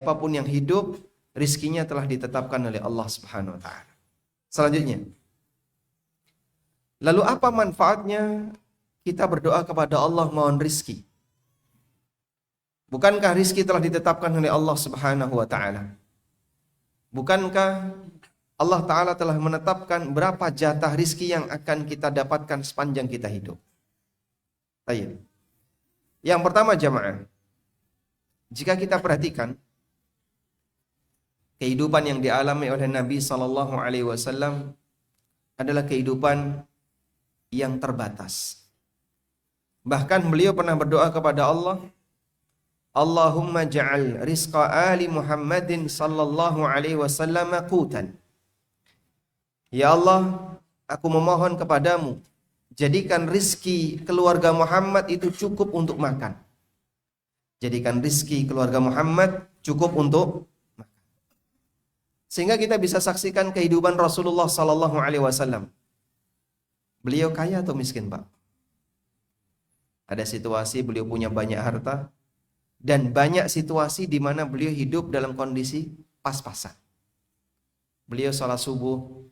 Apapun yang hidup, rizkinya telah ditetapkan oleh Allah Subhanahu wa taala. Selanjutnya, lalu apa manfaatnya kita berdoa kepada Allah mohon rizki? Bukankah rizki telah ditetapkan oleh Allah Subhanahu wa taala? Bukankah Allah taala telah menetapkan berapa jatah rizki yang akan kita dapatkan sepanjang kita hidup? Baik. Yang pertama jamaah, jika kita perhatikan kehidupan yang dialami oleh Nabi Sallallahu Alaihi Wasallam adalah kehidupan yang terbatas. Bahkan beliau pernah berdoa kepada Allah, Allahumma ja'al rizqa ali Muhammadin Sallallahu Alaihi Wasallam qutan. Ya Allah, aku memohon kepadamu, jadikan rizki keluarga Muhammad itu cukup untuk makan. Jadikan rizki keluarga Muhammad cukup untuk sehingga kita bisa saksikan kehidupan Rasulullah Sallallahu Alaihi Wasallam. Beliau kaya atau miskin, Pak? Ada situasi beliau punya banyak harta dan banyak situasi di mana beliau hidup dalam kondisi pas-pasan. Beliau sholat subuh,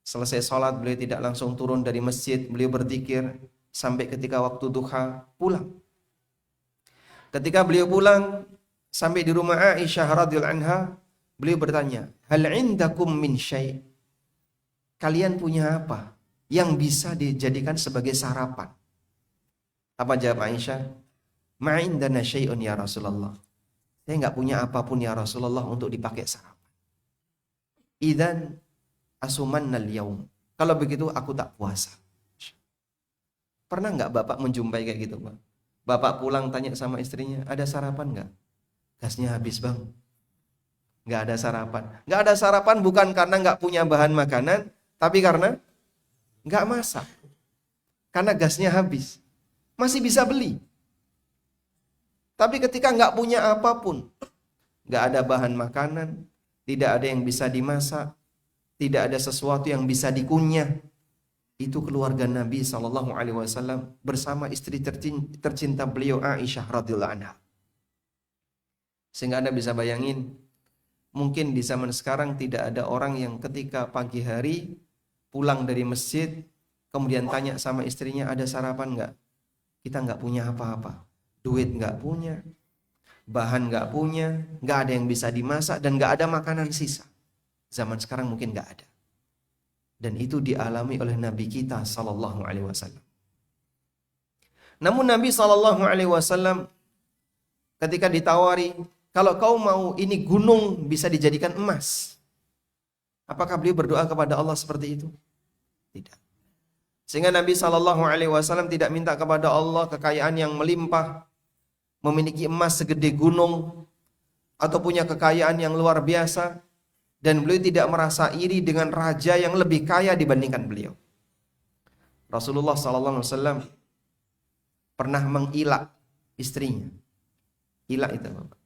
selesai sholat beliau tidak langsung turun dari masjid, beliau berzikir sampai ketika waktu duha pulang. Ketika beliau pulang sampai di rumah Aisyah radhiyallahu anha, beliau bertanya, hal indakum min syai'? Kalian punya apa yang bisa dijadikan sebagai sarapan? Apa jawab Aisyah? Ma indana syai'un ya Rasulullah. Saya enggak punya apapun ya Rasulullah untuk dipakai sarapan. Idzan asumannal yaum. Kalau begitu aku tak puasa. Pernah enggak Bapak menjumpai kayak gitu, Pak? Bapak pulang tanya sama istrinya, ada sarapan enggak? Gasnya habis, Bang. Nggak ada sarapan. Nggak ada sarapan bukan karena nggak punya bahan makanan, tapi karena nggak masak. Karena gasnya habis. Masih bisa beli. Tapi ketika nggak punya apapun, nggak ada bahan makanan, tidak ada yang bisa dimasak, tidak ada sesuatu yang bisa dikunyah, itu keluarga Nabi Sallallahu Alaihi Wasallam bersama istri tercinta beliau Aisyah radhiyallahu anha. Sehingga Anda bisa bayangin, mungkin di zaman sekarang tidak ada orang yang ketika pagi hari pulang dari masjid kemudian tanya sama istrinya ada sarapan enggak? Kita enggak punya apa-apa. Duit enggak punya, bahan enggak punya, enggak ada yang bisa dimasak dan enggak ada makanan sisa. Zaman sekarang mungkin enggak ada. Dan itu dialami oleh Nabi kita sallallahu alaihi wasallam. Namun Nabi sallallahu alaihi wasallam ketika ditawari, kalau kau mau ini gunung bisa dijadikan emas, apakah beliau berdoa kepada Allah seperti itu? Tidak. Sehingga Nabi Shallallahu Alaihi Wasallam tidak minta kepada Allah kekayaan yang melimpah, memiliki emas segede gunung, atau punya kekayaan yang luar biasa, dan beliau tidak merasa iri dengan raja yang lebih kaya dibandingkan beliau. Rasulullah Shallallahu Alaihi Wasallam pernah mengilak istrinya. Ilak itu, Bapak.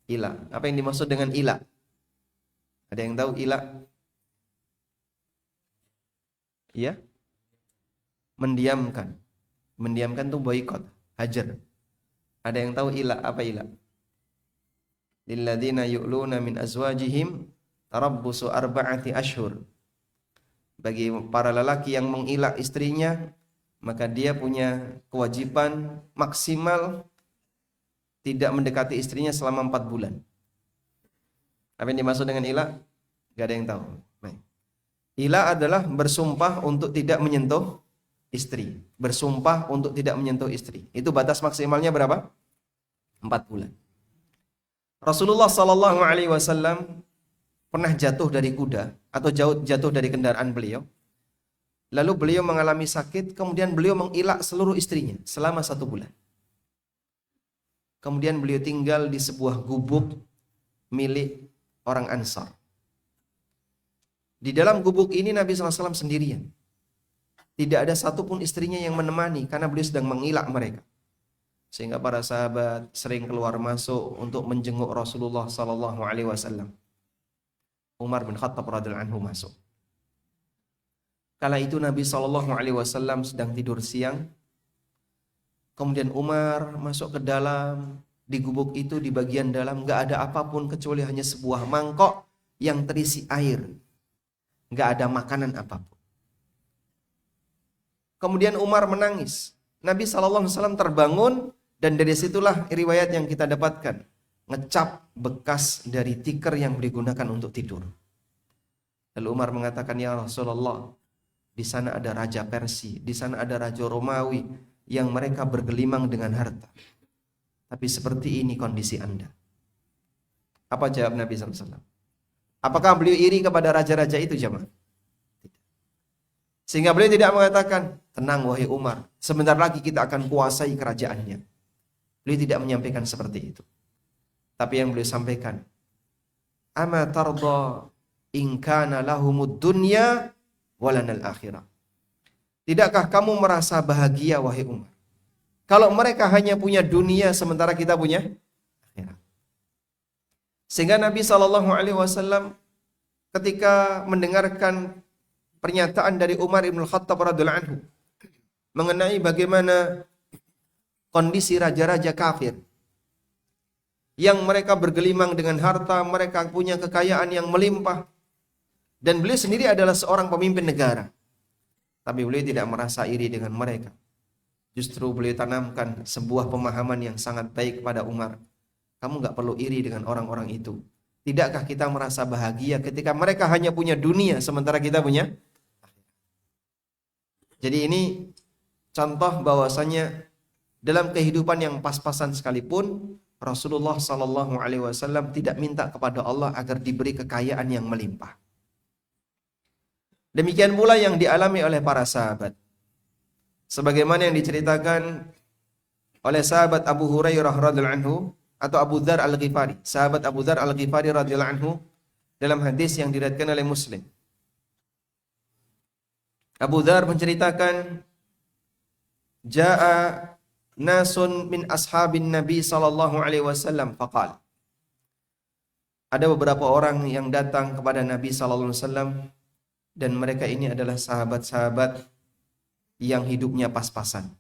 Ila. Apa yang dimaksud dengan ila? Ada yang tahu ila? Iya? Mendiamkan. Mendiamkan itu boikot, hajar. Ada yang tahu ila? Apa ila? Lilladzina yu'luna min azwajihim tarabbusu arba'ati ashhur. Bagi para lelaki yang mengilak istrinya, maka dia punya kewajiban maksimal tidak mendekati istrinya selama 4 bulan. Apa yang dimaksud dengan ila? Gak ada yang tahu. Baik. Ila adalah bersumpah untuk tidak menyentuh istri. Bersumpah untuk tidak menyentuh istri. Itu batas maksimalnya berapa? 4 bulan. Rasulullah Sallallahu Alaihi Wasallam pernah jatuh dari kuda atau jatuh dari kendaraan beliau. Lalu beliau mengalami sakit, kemudian beliau mengilak seluruh istrinya selama 1 bulan. Kemudian beliau tinggal di sebuah gubuk milik orang Ansar. Di dalam gubuk ini Nabi SAW sendirian. Tidak ada satupun istrinya yang menemani karena beliau sedang mengilak mereka. Sehingga para sahabat sering keluar masuk untuk menjenguk Rasulullah SAW. Umar bin Khattab radhiyallahu anhu masuk. Kala itu Nabi SAW sedang tidur siang. Kemudian Umar masuk ke dalam Di gubuk itu di bagian dalam nggak ada apapun kecuali hanya sebuah mangkok yang terisi air. Nggak ada makanan apapun. Kemudian Umar menangis. Nabi SAW terbangun dan dari situlah riwayat yang kita dapatkan. Ngecap bekas dari tikar yang digunakan untuk tidur. Lalu Umar mengatakan, ya Rasulullah, di sana ada raja Persia, di sana ada raja Romawi yang mereka bergelimang dengan harta. Tapi seperti ini kondisi Anda. Apa jawab Nabi SAW? Apakah beliau iri kepada raja-raja itu, jemaah? Sehingga beliau tidak mengatakan, tenang wahai Umar, sebentar lagi kita akan kuasai kerajaannya. Beliau tidak menyampaikan seperti itu. Tapi yang beliau sampaikan, ama tarda in kana lahumud dunya walanal akhirah. Tidakkah kamu merasa bahagia wahai Umar, kalau mereka hanya punya dunia sementara kita punya akhirat? Sehingga Nabi SAW ketika mendengarkan pernyataan dari Umar ibn Khattab radhiyallahu anhu mengenai bagaimana kondisi raja-raja kafir yang mereka bergelimang dengan harta, mereka punya kekayaan yang melimpah, dan beliau sendiri adalah seorang pemimpin negara, tapi beliau tidak merasa iri dengan mereka. Justru beliau tanamkan sebuah pemahaman yang sangat baik kepada Umar. Kamu gak perlu iri dengan orang-orang itu. Tidakkah kita merasa bahagia ketika mereka hanya punya dunia sementara kita punya? Jadi ini contoh bahwasanya dalam kehidupan yang pas-pasan sekalipun, Rasulullah SAW tidak minta kepada Allah agar diberi kekayaan yang melimpah. Demikian pula yang dialami oleh para sahabat. Sebagaimana yang diceritakan oleh sahabat Abu Hurairah radhiyallahu anhu atau Abu Dzar Al-Ghifari, sahabat Abu Dzar Al-Ghifari radhiyallahu anhu dalam hadis yang diriwayatkan oleh Muslim. Abu Dzar menceritakan, jaa nasun min ashabin Nabi sallallahu alaihi wasallam faqal. Ada beberapa orang yang datang kepada Nabi sallallahu alaihi wasallam dan mereka ini adalah sahabat-sahabat yang hidupnya pas-pasan.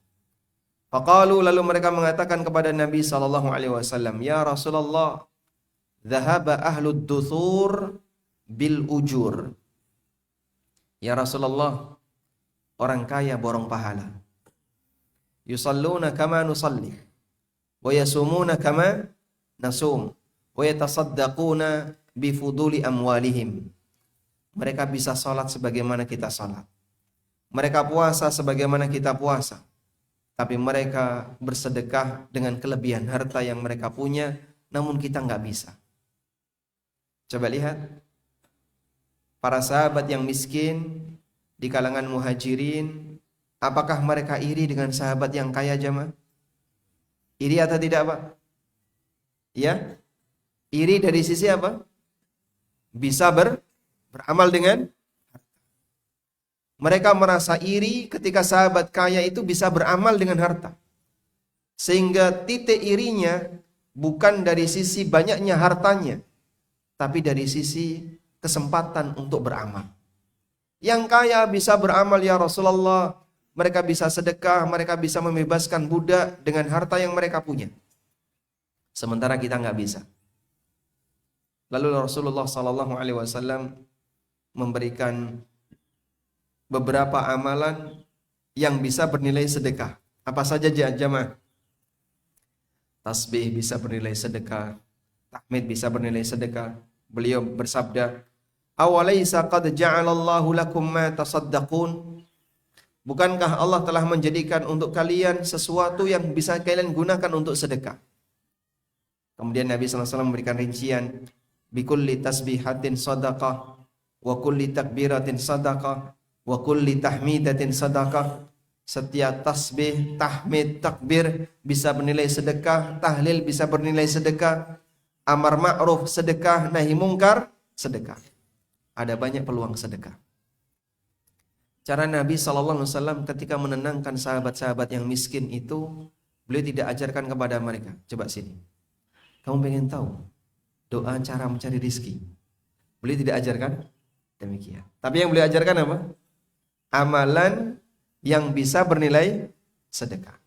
Faqalu, lalu mereka mengatakan kepada Nabi sallallahu alaihi wasallam, ya Rasulullah, dhahaba ahlud duthur bil ujur. Ya Rasulullah, orang kaya borong pahala. Yusalluna kama nusalli wa yasumuna kama nasum wa yatasaddaquna bifuduli amwalihim. Mereka bisa salat sebagaimana kita salat. Mereka puasa sebagaimana kita puasa. Tapi mereka bersedekah dengan kelebihan harta yang mereka punya, namun kita nggak bisa. Coba lihat, para sahabat yang miskin di kalangan muhajirin, apakah mereka iri dengan sahabat yang kaya, jemaah? Iri atau tidak, Pak? Ya? Iri dari sisi apa? Bisa beramal dengan. Mereka merasa iri ketika sahabat kaya itu bisa beramal dengan harta. Sehingga titik irinya bukan dari sisi banyaknya hartanya, tapi dari sisi kesempatan untuk beramal. Yang kaya bisa beramal, ya Rasulullah. Mereka bisa sedekah, mereka bisa membebaskan budak dengan harta yang mereka punya. Sementara kita nggak bisa. Lalu Rasulullah SAW memberikan beberapa amalan yang bisa bernilai sedekah. Apa saja jamaah? Tasbih bisa bernilai sedekah, tahmid bisa bernilai sedekah. Beliau bersabda, "Awalaysa qad ja'alallahu lakum ma tasaddaqun?" Bukankah Allah telah menjadikan untuk kalian sesuatu yang bisa kalian gunakan untuk sedekah? Kemudian Nabi SAW memberikan rincian, bikulli tasbihatin sadaqah, wa kulli takbiratin sadaqah, wa kulli tahmidatin sadaqah. Setiap tasbih, tahmid, takbir bisa bernilai sedekah, tahlil bisa bernilai sedekah, amar ma'ruf sedekah, nahi mungkar sedekah. Ada banyak peluang sedekah. Cara Nabi SAW ketika menenangkan sahabat-sahabat yang miskin itu, beliau tidak ajarkan kepada mereka, coba sini, kamu pengen tahu doa cara mencari rizki? Beliau tidak ajarkan demikian. Tapi yang beliau ajarkan apa? Amalan yang bisa bernilai sedekah.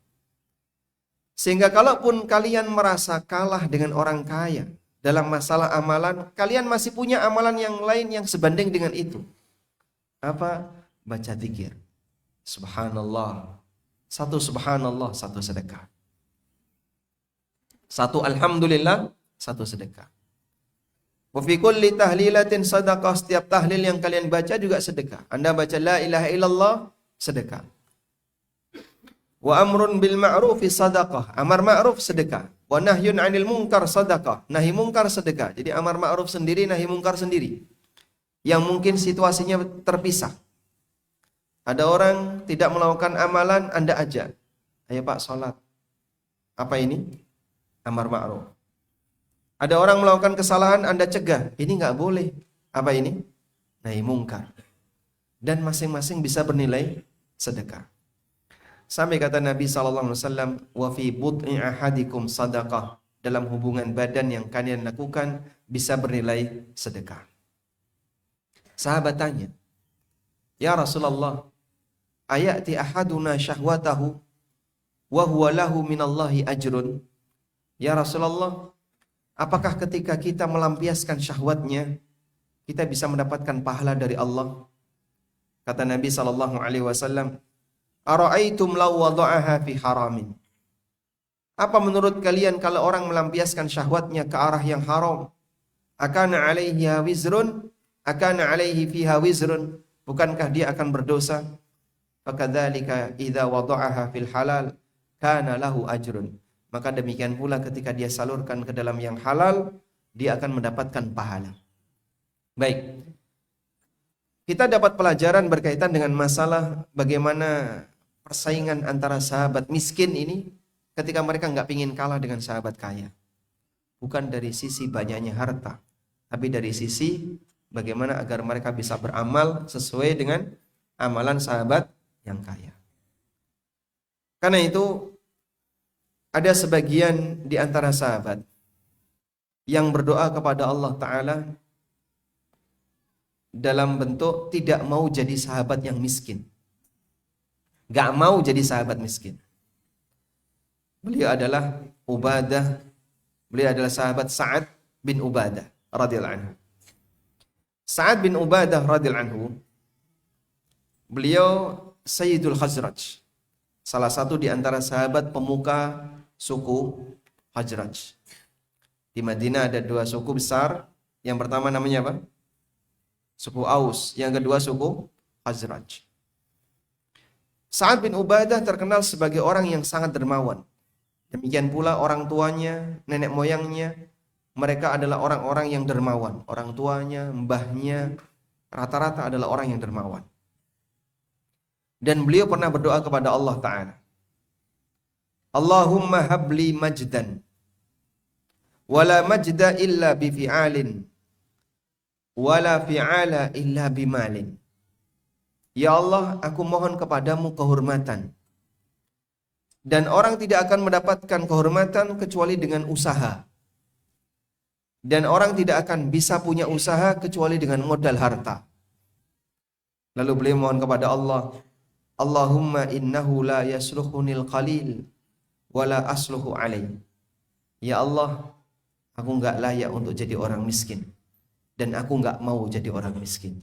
Sehingga kalaupun kalian merasa kalah dengan orang kaya dalam masalah amalan, kalian masih punya amalan yang lain yang sebanding dengan itu. Apa? Baca zikir. Subhanallah. Satu subhanallah, satu sedekah. Satu alhamdulillah, satu sedekah. Wa fi kulli tahlilatin sadaqah, setiap tahlil yang kalian baca juga sedekah. Anda baca la ilaha illallah, sedekah. Wa amrun bil ma'rufi sadaqah, amar ma'ruf sedekah. Wa nahyun 'anil munkar sadaqah, nahi munkar sedekah. Jadi amar ma'ruf sendiri, nahi munkar sendiri. Yang mungkin situasinya terpisah. Ada orang tidak melakukan amalan, Anda ajak. Ayo Pak, sholat. Apa ini? Amar ma'ruf. Ada orang melakukan kesalahan, Anda cegah. Ini nggak boleh. Apa ini? Nahi mungkar. Dan masing-masing bisa bernilai sedekah. Sampai kata Nabi SAW, wa fi bud'i ahadikum sadaqah. Dalam hubungan badan yang kalian lakukan bisa bernilai sedekah. Sahabat tanya, ya Rasulullah, ayati ahaduna syahwatahu wa huwa lahu minallahi ajrun. Ya Rasulullah, apakah ketika kita melampiaskan syahwatnya, kita bisa mendapatkan pahala dari Allah? Kata Nabi SAW, ara'aitum law wada'aha fi haramin. Apa menurut kalian kalau orang melampiaskan syahwatnya ke arah yang haram? Akana alaihi wizrun? Akana alaihi fiha wizrun? Bukankah dia akan berdosa? Fakadzalika idza wada'aha fil halal kana lahu ajrun. Maka demikian pula ketika dia salurkan ke dalam yang halal, dia akan mendapatkan pahala. Baik. Kita dapat pelajaran berkaitan dengan masalah bagaimana persaingan antara sahabat miskin ini ketika mereka nggak pingin kalah dengan sahabat kaya. Bukan dari sisi banyaknya harta, tapi dari sisi bagaimana agar mereka bisa beramal sesuai dengan amalan sahabat yang kaya. Karena itu ada sebagian di antara sahabat yang berdoa kepada Allah Ta'ala dalam bentuk tidak mau jadi sahabat yang miskin. Gak mau jadi sahabat miskin. Beliau adalah sahabat Sa'ad bin Ubadah radhiyallahu anhu. Sa'ad bin Ubadah radhiyallahu anhu, beliau Sayyidul Khazraj, salah satu di antara sahabat pemuka suku Khazraj. Di Madinah ada dua suku besar. Yang pertama namanya apa? Suku Aus. Yang kedua suku Khazraj. Sa'ad bin Ubadah terkenal sebagai orang yang sangat dermawan. Demikian pula orang tuanya, nenek moyangnya, mereka adalah orang-orang yang dermawan. Orang tuanya, mbahnya, rata-rata adalah orang yang dermawan. Dan beliau pernah berdoa kepada Allah Ta'ala, Allahumma habli majdan wala majda illa bifi'alin wala fi'ala illa bimalin. Ya Allah, aku mohon kepadamu kehormatan, dan orang tidak akan mendapatkan kehormatan kecuali dengan usaha, dan orang tidak akan bisa punya usaha kecuali dengan modal harta. Lalu beliau mohon kepada Allah, Allahumma innahu la yasluhunil qalil wala asluhu alaih. Ya Allah, aku enggak layak untuk jadi orang miskin, dan aku enggak mau jadi orang miskin.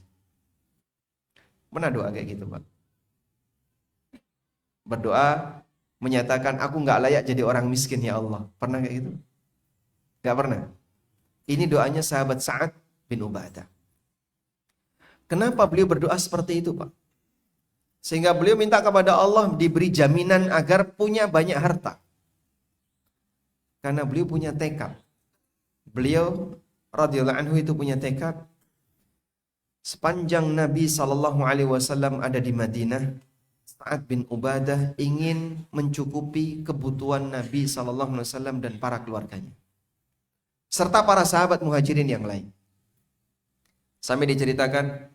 Pernah doa kayak gitu, Pak? Berdoa menyatakan aku enggak layak jadi orang miskin, ya Allah. Pernah kayak gitu? Enggak pernah. Ini doanya sahabat Sa'ad bin Ubadah. Kenapa beliau berdoa seperti itu, Pak? Sehingga beliau minta kepada Allah diberi jaminan agar punya banyak harta. Karena beliau punya tekad. Beliau radhiyallahu anhu itu punya tekad. Sepanjang Nabi SAW ada di Madinah, Sa'ad bin Ubadah ingin mencukupi kebutuhan Nabi SAW dan para keluarganya, serta para sahabat muhajirin yang lain. Sampai diceritakan,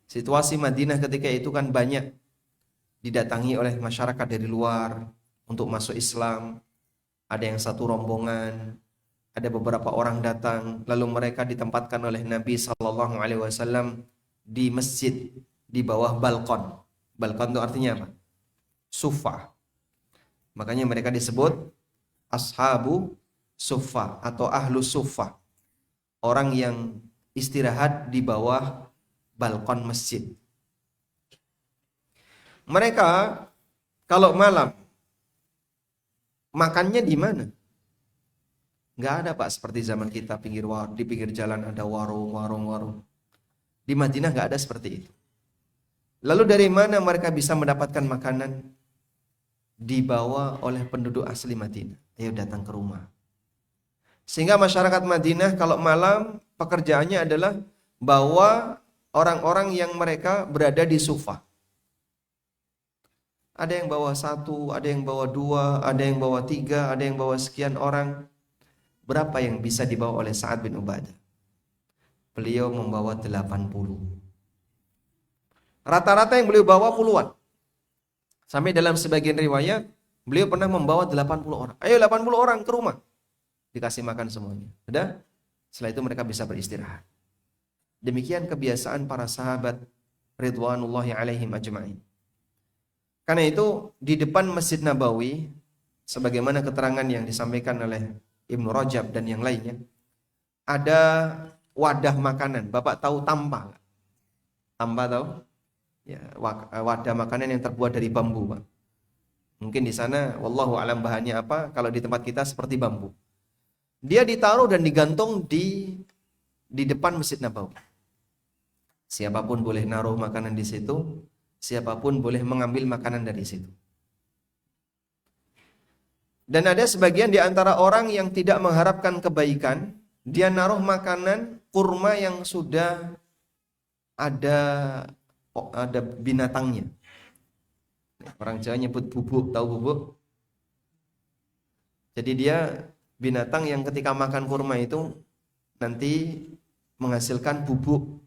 situasi Madinah ketika itu kan banyak didatangi oleh masyarakat dari luar untuk masuk Islam. Ada yang satu rombongan, ada beberapa orang datang, lalu mereka ditempatkan oleh Nabi SAW di masjid di bawah balkon. Balkon itu artinya apa? Sufa. Makanya mereka disebut ashabu suffah atau ahlu suffah. Orang yang istirahat di bawah balkon masjid. Mereka kalau malam makannya di mana? Nggak ada Pak seperti zaman kita di pinggir jalan ada warung. Di Madinah nggak ada seperti itu. Lalu dari mana mereka bisa mendapatkan makanan? Dibawa oleh penduduk asli Madinah. Ayo datang ke rumah. Sehingga masyarakat Madinah kalau malam pekerjaannya adalah bawa orang-orang yang mereka berada di Sufah. Ada yang bawa 1, ada yang bawa 2, ada yang bawa 3, ada yang bawa sekian orang. Berapa yang bisa dibawa oleh Sa'ad bin Ubadah? Beliau membawa 80. Rata-rata yang beliau bawa puluhan. Sampai dalam sebagian riwayat, beliau pernah membawa 80 orang. Ayo 80 orang ke rumah. Dikasih makan semuanya. Sudah? Setelah itu mereka bisa beristirahat. Demikian kebiasaan para sahabat ridwanullahi alaihim ajma'in. Karena itu di depan Masjid Nabawi, sebagaimana keterangan yang disampaikan oleh Ibnu Rajab dan yang lainnya, ada wadah makanan. Bapak tahu tampa? Tampa tahu? Ya, wadah makanan yang terbuat dari bambu, Pak. Mungkin di sana wallahu alam bahannya apa, kalau di tempat kita seperti bambu. Dia ditaruh dan digantung di depan Masjid Nabawi. Siapapun boleh naruh makanan di situ, siapapun boleh mengambil makanan dari situ. Dan ada sebagian di antara orang yang tidak mengharapkan kebaikan, dia naruh makanan kurma yang sudah ada binatangnya. Orang Jawa nyebut bubuk, tahu bubuk? Jadi dia binatang yang ketika makan kurma itu nanti menghasilkan bubuk,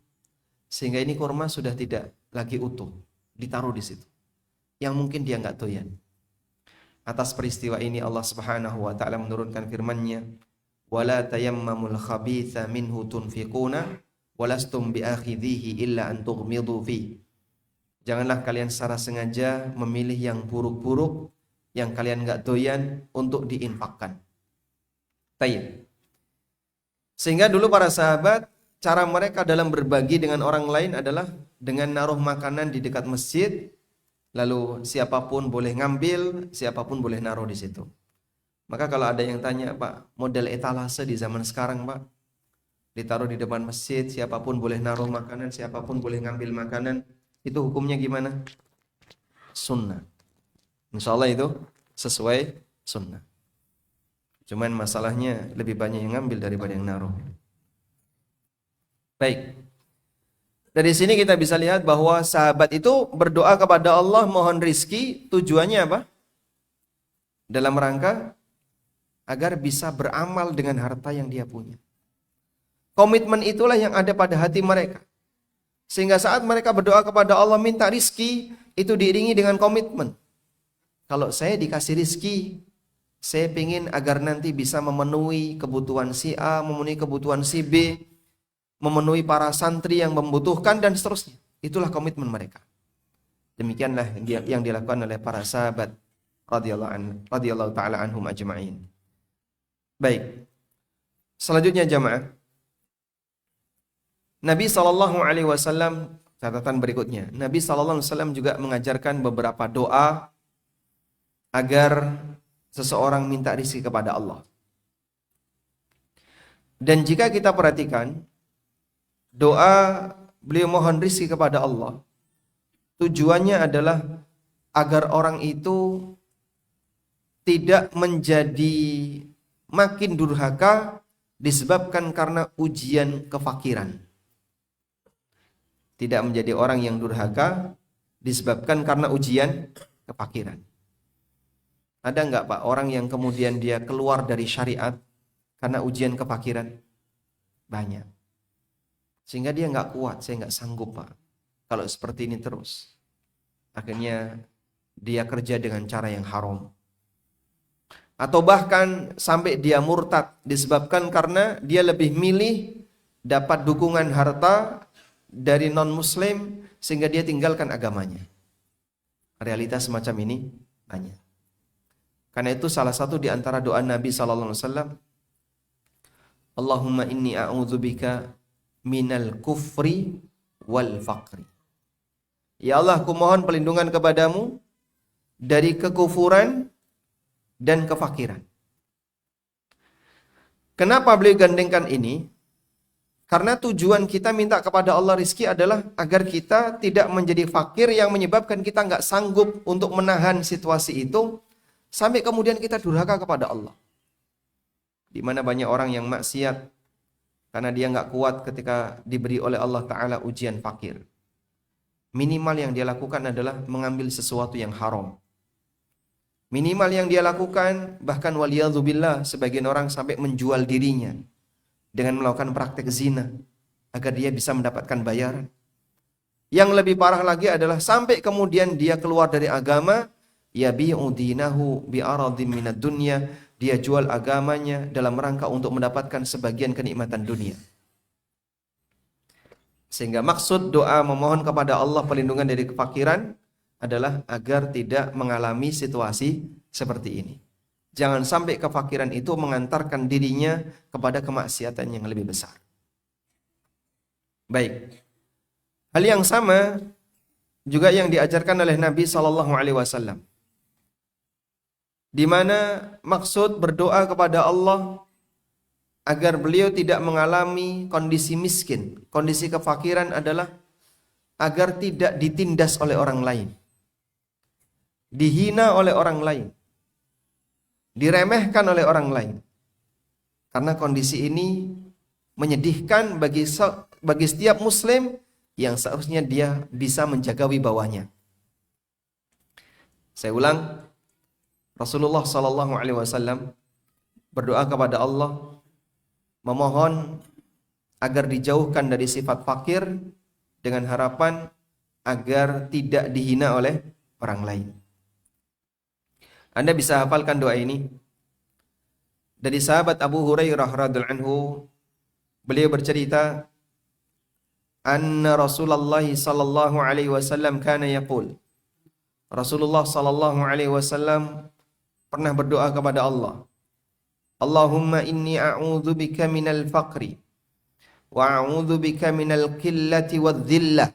sehingga ini kurma sudah tidak lagi utuh, ditaruh di situ. Yang mungkin dia nggak doyan. Atas peristiwa ini Allah Subhanahu wa taala menurunkan firman-Nya, "Wala tayammamul khabitha minhu tunfiquna walastum biakhidhihi illa an tughmidu fi." Janganlah kalian secara sengaja memilih yang buruk-buruk yang kalian enggak doyan untuk diinfakkan. Tayyib. Sehingga dulu para sahabat cara mereka dalam berbagi dengan orang lain adalah dengan naruh makanan di dekat masjid, lalu siapapun boleh ngambil, siapapun boleh naruh di situ. Maka kalau ada yang tanya, Pak, model etalase di zaman sekarang, Pak, ditaruh di depan masjid, siapapun boleh naruh makanan, siapapun boleh ngambil makanan, itu hukumnya gimana? Sunnah. Insya Allah itu sesuai sunnah. Cuman masalahnya lebih banyak yang ngambil daripada yang naruh. Baik. Dari sini kita bisa lihat bahwa sahabat itu berdoa kepada Allah mohon rizki, tujuannya apa? Dalam rangka agar bisa beramal dengan harta yang dia punya. Komitmen itulah yang ada pada hati mereka. Sehingga saat mereka berdoa kepada Allah minta rizki, itu diiringi dengan komitmen. Kalau saya dikasih rizki, saya ingin agar nanti bisa memenuhi kebutuhan si A, memenuhi kebutuhan si B, memenuhi para santri yang membutuhkan dan seterusnya. Itulah komitmen mereka. Demikianlah yang dilakukan oleh para sahabat radhiyallahu taala anhum ajma'in. Baik. Selanjutnya jamaah, Nabi SAW, catatan berikutnya, Nabi SAW juga mengajarkan beberapa doa agar seseorang minta rezeki kepada Allah. Dan jika kita perhatikan, doa beliau mohon rezeki kepada Allah, tujuannya adalah agar orang itu tidak menjadi makin durhaka disebabkan karena ujian kefakiran. Tidak menjadi orang yang durhaka disebabkan karena ujian kefakiran. Ada enggak Pak orang yang kemudian dia keluar dari syariat karena ujian kefakiran? Banyak. Sehingga dia enggak kuat, saya enggak sanggup Pak kalau seperti ini terus. Akhirnya dia kerja dengan cara yang haram. Atau bahkan sampai dia murtad disebabkan karena dia lebih milih dapat dukungan harta dari non-muslim sehingga dia tinggalkan agamanya. Realitas semacam ini banyak. Karena itu salah satu di antara doa Nabi sallallahu alaihi wasallam, Allahumma inni a'udzubika minal kufri wal faqri. Ya Allah, aku mohon perlindungan kepadamu dari kekufuran dan kefakiran. Kenapa beliau gandengkan ini? Karena tujuan kita minta kepada Allah rizki adalah agar kita tidak menjadi fakir yang menyebabkan kita nggak sanggup untuk menahan situasi itu sampai kemudian kita durhaka kepada Allah. Di mana banyak orang yang maksiat karena dia nggak kuat ketika diberi oleh Allah Ta'ala ujian fakir. Minimal yang dia lakukan adalah mengambil sesuatu yang haram. Minimal yang dia lakukan, bahkan waliyadzubillah, sebagian orang sampai menjual dirinya dengan melakukan praktek zina agar dia bisa mendapatkan bayaran. Yang lebih parah lagi adalah sampai kemudian dia keluar dari agama, yabi'u dinahu bi'aradin minad dunya, dia jual agamanya dalam rangka untuk mendapatkan sebagian kenikmatan dunia. Sehingga maksud doa memohon kepada Allah perlindungan dari kefakiran adalah agar tidak mengalami situasi seperti ini. Jangan sampai kefakiran itu mengantarkan dirinya kepada kemaksiatan yang lebih besar. Baik. Hal yang sama juga yang diajarkan oleh Nabi SAW. Di mana maksud berdoa kepada Allah agar beliau tidak mengalami kondisi miskin. Kondisi kefakiran adalah agar tidak ditindas oleh orang lain. Dihina oleh orang lain, diremehkan oleh orang lain. Karena kondisi ini menyedihkan bagi setiap muslim yang seharusnya dia bisa menjaga wibawanya. Saya ulang, Rasulullah SAW berdoa kepada Allah, memohon agar dijauhkan dari sifat fakir dengan harapan agar tidak dihina oleh orang lain. Anda bisa hafalkan doa ini dari sahabat Abu Hurairah radhiyallahu anhu. Beliau bercerita, anna Rasulullah sallallahu alaihi wasallam kana yaqul. Rasulullah sallallahu alaihi wasallam pernah berdoa kepada Allah, Allahumma inni a'udzubika minal faqri wa a'udzubika minal qillati wadh-dhillah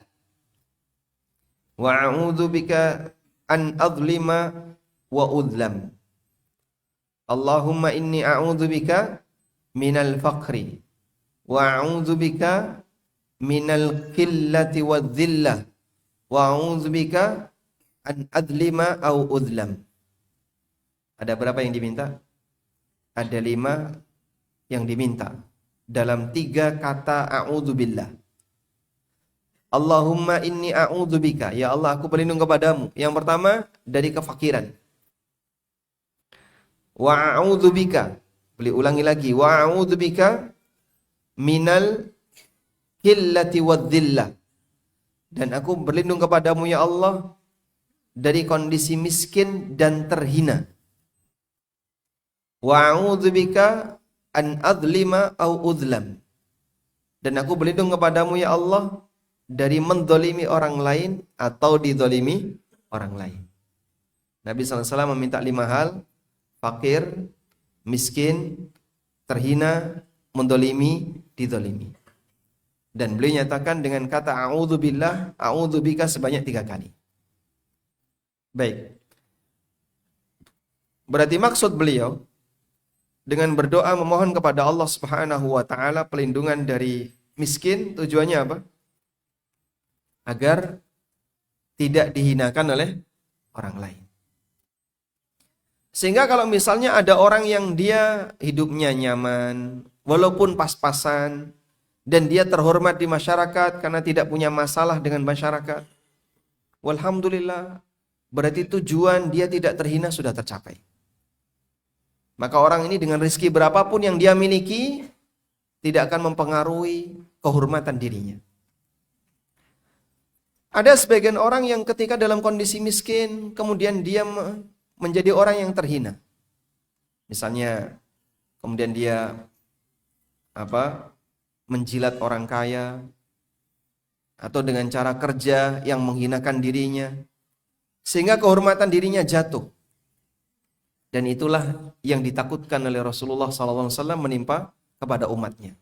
wa a'udzubika an adlima wa udlam. Allahumma inni a'udzubika minal faqri wa a'udzubika minal qillati wadh-dhillah wa a'udzubika an adlima au udlam. Ada berapa yang diminta? Ada 5 yang diminta dalam 3 kata a'udzubillah. Allahumma inni a'udzubika, ya Allah aku berlindung kepadamu. Yang pertama dari kefakiran. Wa a'udzubika, boleh ulangi lagi, wa a'udzubika minal qillati wadh-dhillah. Dan aku berlindung kepadamu ya Allah dari kondisi miskin dan terhina. Wa a'udzubika an adlima au udlam. Dan aku berlindung kepadamu ya Allah dari mendolimi orang lain atau didolimi orang lain. Nabi SAW meminta 5 hal: fakir, miskin, terhina, mendolimi, didolimi. Dan beliau nyatakan dengan kata a'udzubillah, a'udzubika sebanyak 3 kali. Baik. Berarti maksud beliau dengan berdoa memohon kepada Allah Subhanahu wa taala pelindungan dari miskin, tujuannya apa? Agar tidak dihinakan oleh orang lain. Sehingga kalau misalnya ada orang yang dia hidupnya nyaman, walaupun pas-pasan, dan dia terhormat di masyarakat karena tidak punya masalah dengan masyarakat, walhamdulillah, berarti tujuan dia tidak terhina sudah tercapai. Maka orang ini dengan rezeki berapapun yang dia miliki tidak akan mempengaruhi kehormatan dirinya. Ada sebagian orang yang ketika dalam kondisi miskin kemudian dia menjadi orang yang terhina. Misalnya kemudian dia menjilat orang kaya atau dengan cara kerja yang menghinakan dirinya sehingga kehormatan dirinya jatuh. Dan itulah yang ditakutkan oleh Rasulullah SAW menimpa kepada umatnya.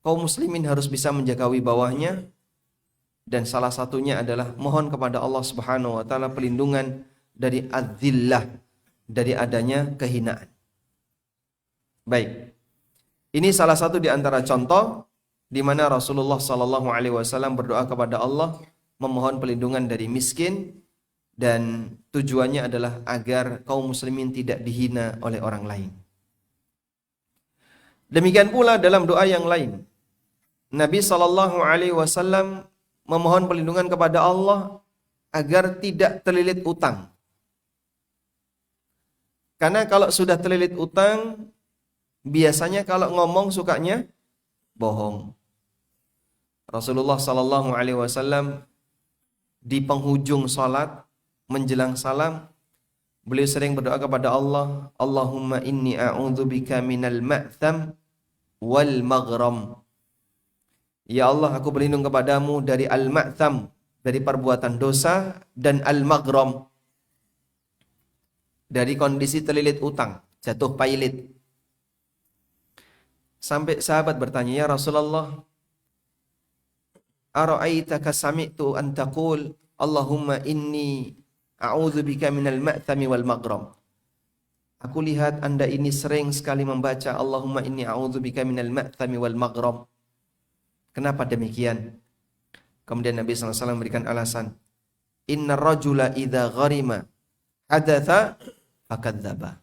Kaum muslimin harus bisa menjaga wibawahnya, dan salah satunya adalah mohon kepada Allah Subhanahu wa taala perlindungan dari adzillah, dari adanya kehinaan. Baik. Ini salah satu di antara contoh di mana Rasulullah SAW berdoa kepada Allah memohon perlindungan dari miskin, dan tujuannya adalah agar kaum muslimin tidak dihina oleh orang lain. Demikian pula dalam doa yang lain, Nabi SAW memohon perlindungan kepada Allah agar tidak terlilit utang. Karena kalau sudah terlilit utang, biasanya kalau ngomong sukanya bohong. Rasulullah SAW di penghujung salat menjelang salam, beliau sering berdoa kepada Allah, Allahumma inni a'udzubika minal ma'tham wal maghram. Ya Allah, aku berlindung kepadamu dari al-ma'tham, dari perbuatan dosa, dan al-maghram, dari kondisi terlilit utang, jatuh pailit. Sampai sahabat bertanya, ya Rasulullah, ara'aitaka sami'tu an taqul Allahumma inni a'udzubika minal ma'thami wal maghram. Aku lihat Anda ini sering sekali membaca Allahumma inni a'udzubika minal ma'thami wal maghram. Kenapa demikian? Kemudian Nabi SAW memberikan alasan, inna rajula idza gharima hadatha fakadzdzaba.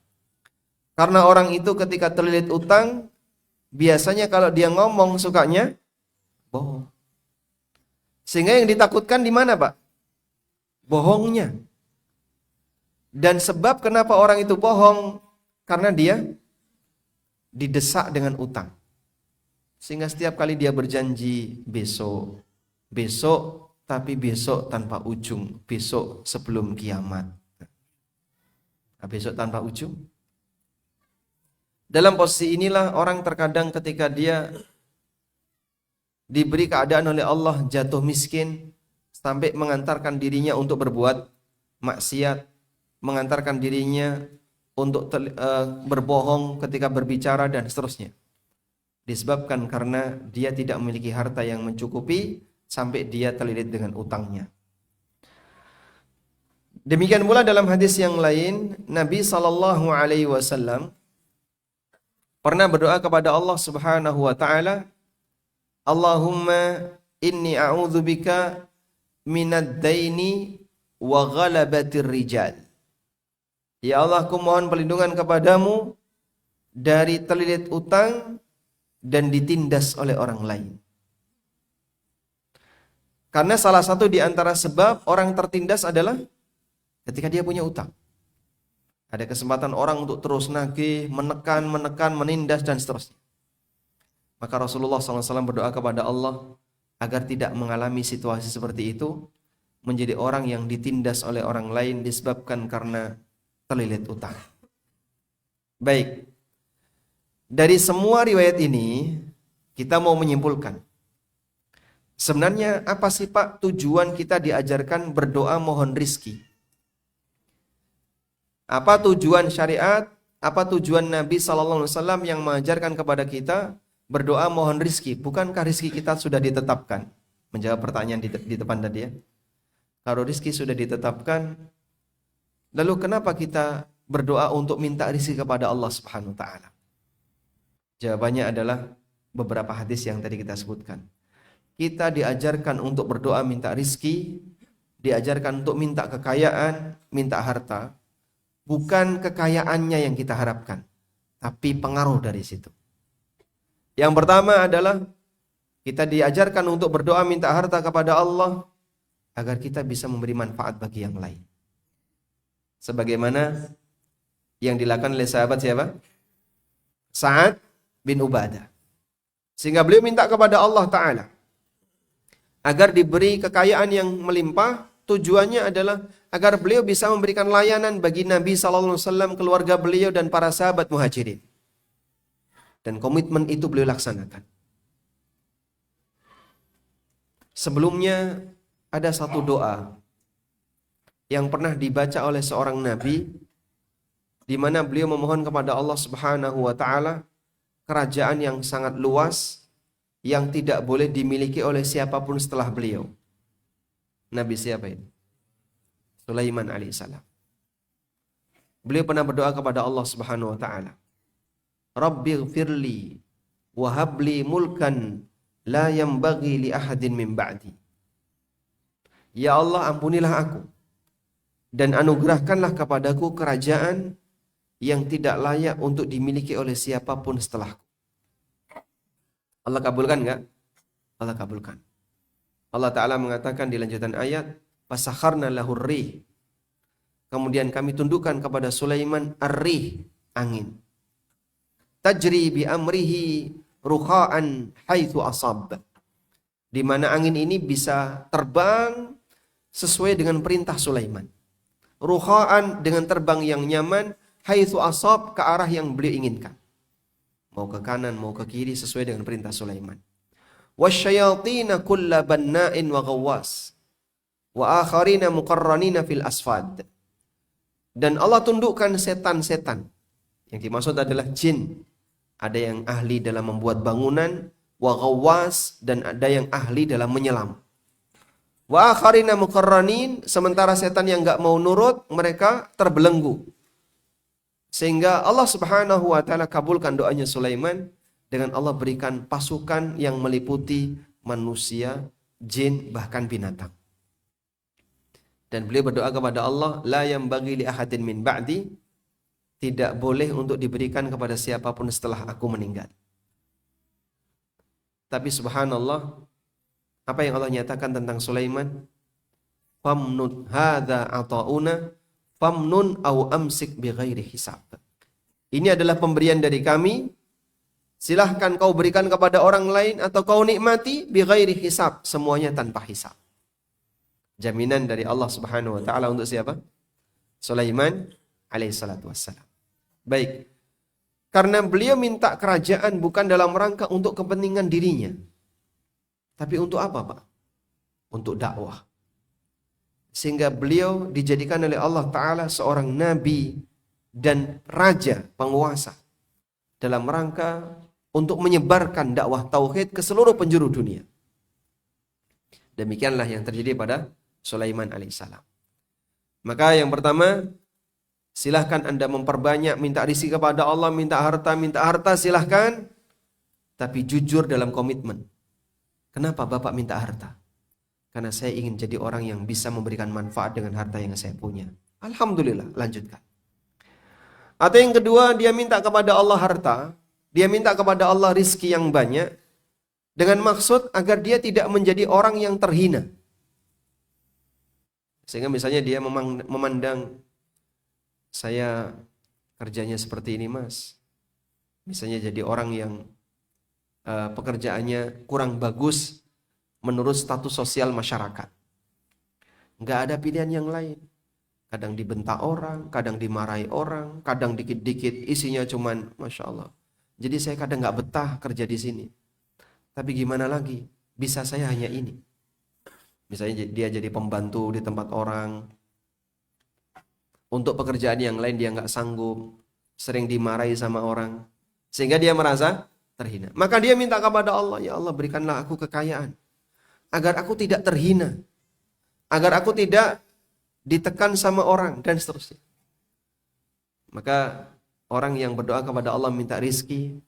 Karena orang itu ketika terlilit utang, biasanya kalau dia ngomong sukanya bohong. Sehingga yang ditakutkan di mana, Pak? Bohongnya. Dan sebab kenapa orang itu bohong, karena dia didesak dengan utang. Sehingga setiap kali dia berjanji besok, tapi besok tanpa ujung, besok sebelum kiamat. Nah, besok tanpa ujung. Dalam posisi inilah orang terkadang ketika dia diberi keadaan oleh Allah jatuh miskin, sampai mengantarkan dirinya untuk berbuat maksiat, mengantarkan dirinya untuk berbohong ketika berbicara dan seterusnya. Disebabkan karena dia tidak memiliki harta yang mencukupi sampai dia terlilit dengan utangnya. Demikian pula dalam hadis yang lain, Nabi SAW pernah berdoa kepada Allah Subhanahu wa taala, Allahumma inni a'udzubika minad daini wa ghalabatir rijal. Ya Allah, aku mohon perlindungan kepadamu dari terlilit utang dan ditindas oleh orang lain. Karena salah satu di antara sebab orang tertindas adalah ketika dia punya utang. Ada kesempatan orang untuk terus nagih, menekan, menindas dan seterusnya. Maka Rasulullah SAW berdoa kepada Allah agar tidak mengalami situasi seperti itu, menjadi orang yang ditindas oleh orang lain disebabkan karena terlilit utang. Baik. Dari semua riwayat ini, kita mau menyimpulkan, sebenarnya apa sih Pak tujuan kita diajarkan berdoa mohon rizki? Apa tujuan syariat? Apa tujuan Nabi SAW yang mengajarkan kepada kita berdoa mohon rizki? Bukankah rizki kita sudah ditetapkan? Menjawab pertanyaan di depan tadi ya. Kalau rizki sudah ditetapkan, lalu kenapa kita berdoa untuk minta rizki kepada Allah Subhanahu wa taala? Jawabannya adalah beberapa hadis yang tadi kita sebutkan. Kita diajarkan untuk berdoa minta rizki, diajarkan untuk minta kekayaan, minta harta. Bukan kekayaannya yang kita harapkan, tapi pengaruh dari situ. Yang pertama adalah kita diajarkan untuk berdoa minta harta kepada Allah agar kita bisa memberi manfaat bagi yang lain. Sebagaimana yang dilakukan oleh sahabat siapa? Sa'ad bin Ubadah. Sehingga beliau minta kepada Allah Ta'ala agar diberi kekayaan yang melimpah. Tujuannya adalah agar beliau bisa memberikan layanan bagi Nabi SAW, keluarga beliau dan para sahabat muhajirin. Dan komitmen itu beliau laksanakan. Sebelumnya ada satu doa yang pernah dibaca oleh seorang Nabi di mana beliau memohon kepada Allah Subhanahu wa taala kerajaan yang sangat luas yang tidak boleh dimiliki oleh siapapun setelah beliau. Nabi siapa ini? Sulaiman alaihissalam. Beliau pernah berdoa kepada Allah Subhanahu wa taala, Rabbighfirli wa habli mulkan la yanbaghi li ahadin min ba'di. Ya Allah, ampunilah aku dan anugerahkanlah kepadaku kerajaan yang tidak layak untuk dimiliki oleh siapapun setelahku. Allah kabulkan enggak? Allah kabulkan. Allah Ta'ala mengatakan di lanjutan ayat, Fasakharna lahur rih. Kemudian kami tundukkan kepada Sulaiman ar-rih, angin. Tajri bi amrihi rukha'an haitsu asab. Di mana angin ini bisa terbang sesuai dengan perintah Sulaiman. Rukha'an dengan terbang yang nyaman, haitsu asab ke arah yang beliau inginkan. Mau ke kanan, mau ke kiri sesuai dengan perintah Sulaiman. Wasyayatina kulla banna'in wa ghawwas wa akharina muqarranina fil asfad. Dan Allah tundukkan setan-setan. Yang dimaksud adalah jin. Ada yang ahli dalam membuat bangunan, wa ghawwas, dan ada yang ahli dalam menyelam. Wa akharina muqarranin, sementara setan yang enggak mau nurut, mereka terbelenggu. Sehingga Allah Subhanahu wa taala kabulkan doanya Sulaiman dengan Allah berikan pasukan yang meliputi manusia, jin, bahkan binatang. Dan beliau berdoa kepada Allah, la yanbaghi li ahadin min ba'di, tidak boleh untuk diberikan kepada siapapun setelah aku meninggal. Tapi subhanallah, apa yang Allah nyatakan tentang Sulaiman? Famnun hadza ata'una famnun au amsik bighairi hisab. Ini adalah pemberian dari kami. Silahkan kau berikan kepada orang lain atau kau nikmati bighairi hisab, semuanya tanpa hisab. Jaminan dari Allah Subhanahu wa taala untuk siapa? Sulaiman alaihissalatu wassalam. Baik. Karena beliau minta kerajaan bukan dalam rangka untuk kepentingan dirinya. Tapi untuk apa, Pak? Untuk dakwah. Sehingga beliau dijadikan oleh Allah Ta'ala seorang nabi dan raja, penguasa. Dalam rangka untuk menyebarkan dakwah tauhid ke seluruh penjuru dunia. Demikianlah yang terjadi pada Sulaiman alaihissalam. Maka yang pertama, silahkan Anda memperbanyak minta rezeki kepada Allah, minta harta silahkan. Tapi jujur dalam komitmen. Kenapa Bapak minta harta? Karena saya ingin jadi orang yang bisa memberikan manfaat dengan harta yang saya punya. Alhamdulillah, lanjutkan. Atau yang kedua, dia minta kepada Allah harta, dia minta kepada Allah rizki yang banyak, dengan maksud agar dia tidak menjadi orang yang terhina. Sehingga misalnya dia memandang, saya kerjanya seperti ini mas. Misalnya jadi orang yang pekerjaannya kurang bagus menurut status sosial masyarakat. Nggak ada pilihan yang lain. Kadang dibentak orang, kadang dimarahi orang, kadang dikit-dikit isinya cuman Masya Allah. Jadi saya kadang nggak betah kerja di sini. Tapi gimana lagi? Bisa saya hanya ini. Misalnya dia jadi pembantu di tempat orang. Untuk pekerjaan yang lain dia nggak sanggup. Sering dimarahi sama orang. Sehingga dia merasa terhina. Maka dia minta kepada Allah, ya Allah berikanlah aku kekayaan. Agar aku tidak terhina. Agar aku tidak ditekan sama orang dan seterusnya. Maka orang yang berdoa kepada Allah minta rizki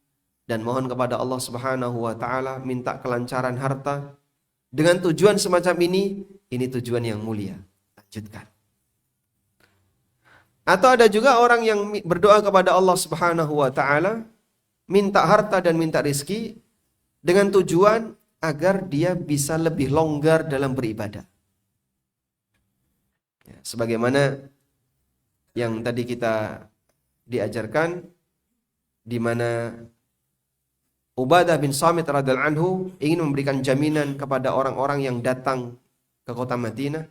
dan mohon kepada Allah Subhanahu wa taala minta kelancaran harta dengan tujuan semacam ini tujuan yang mulia. Lanjutkan. Atau ada juga orang yang berdoa kepada Allah Subhanahu wa taala minta harta dan minta rizki dengan tujuan agar dia bisa lebih longgar dalam beribadah. Ya, sebagaimana yang tadi kita diajarkan, di mana Ubadah bin Samit radhiyallahu anhu ingin memberikan jaminan kepada orang-orang yang datang ke kota Madinah.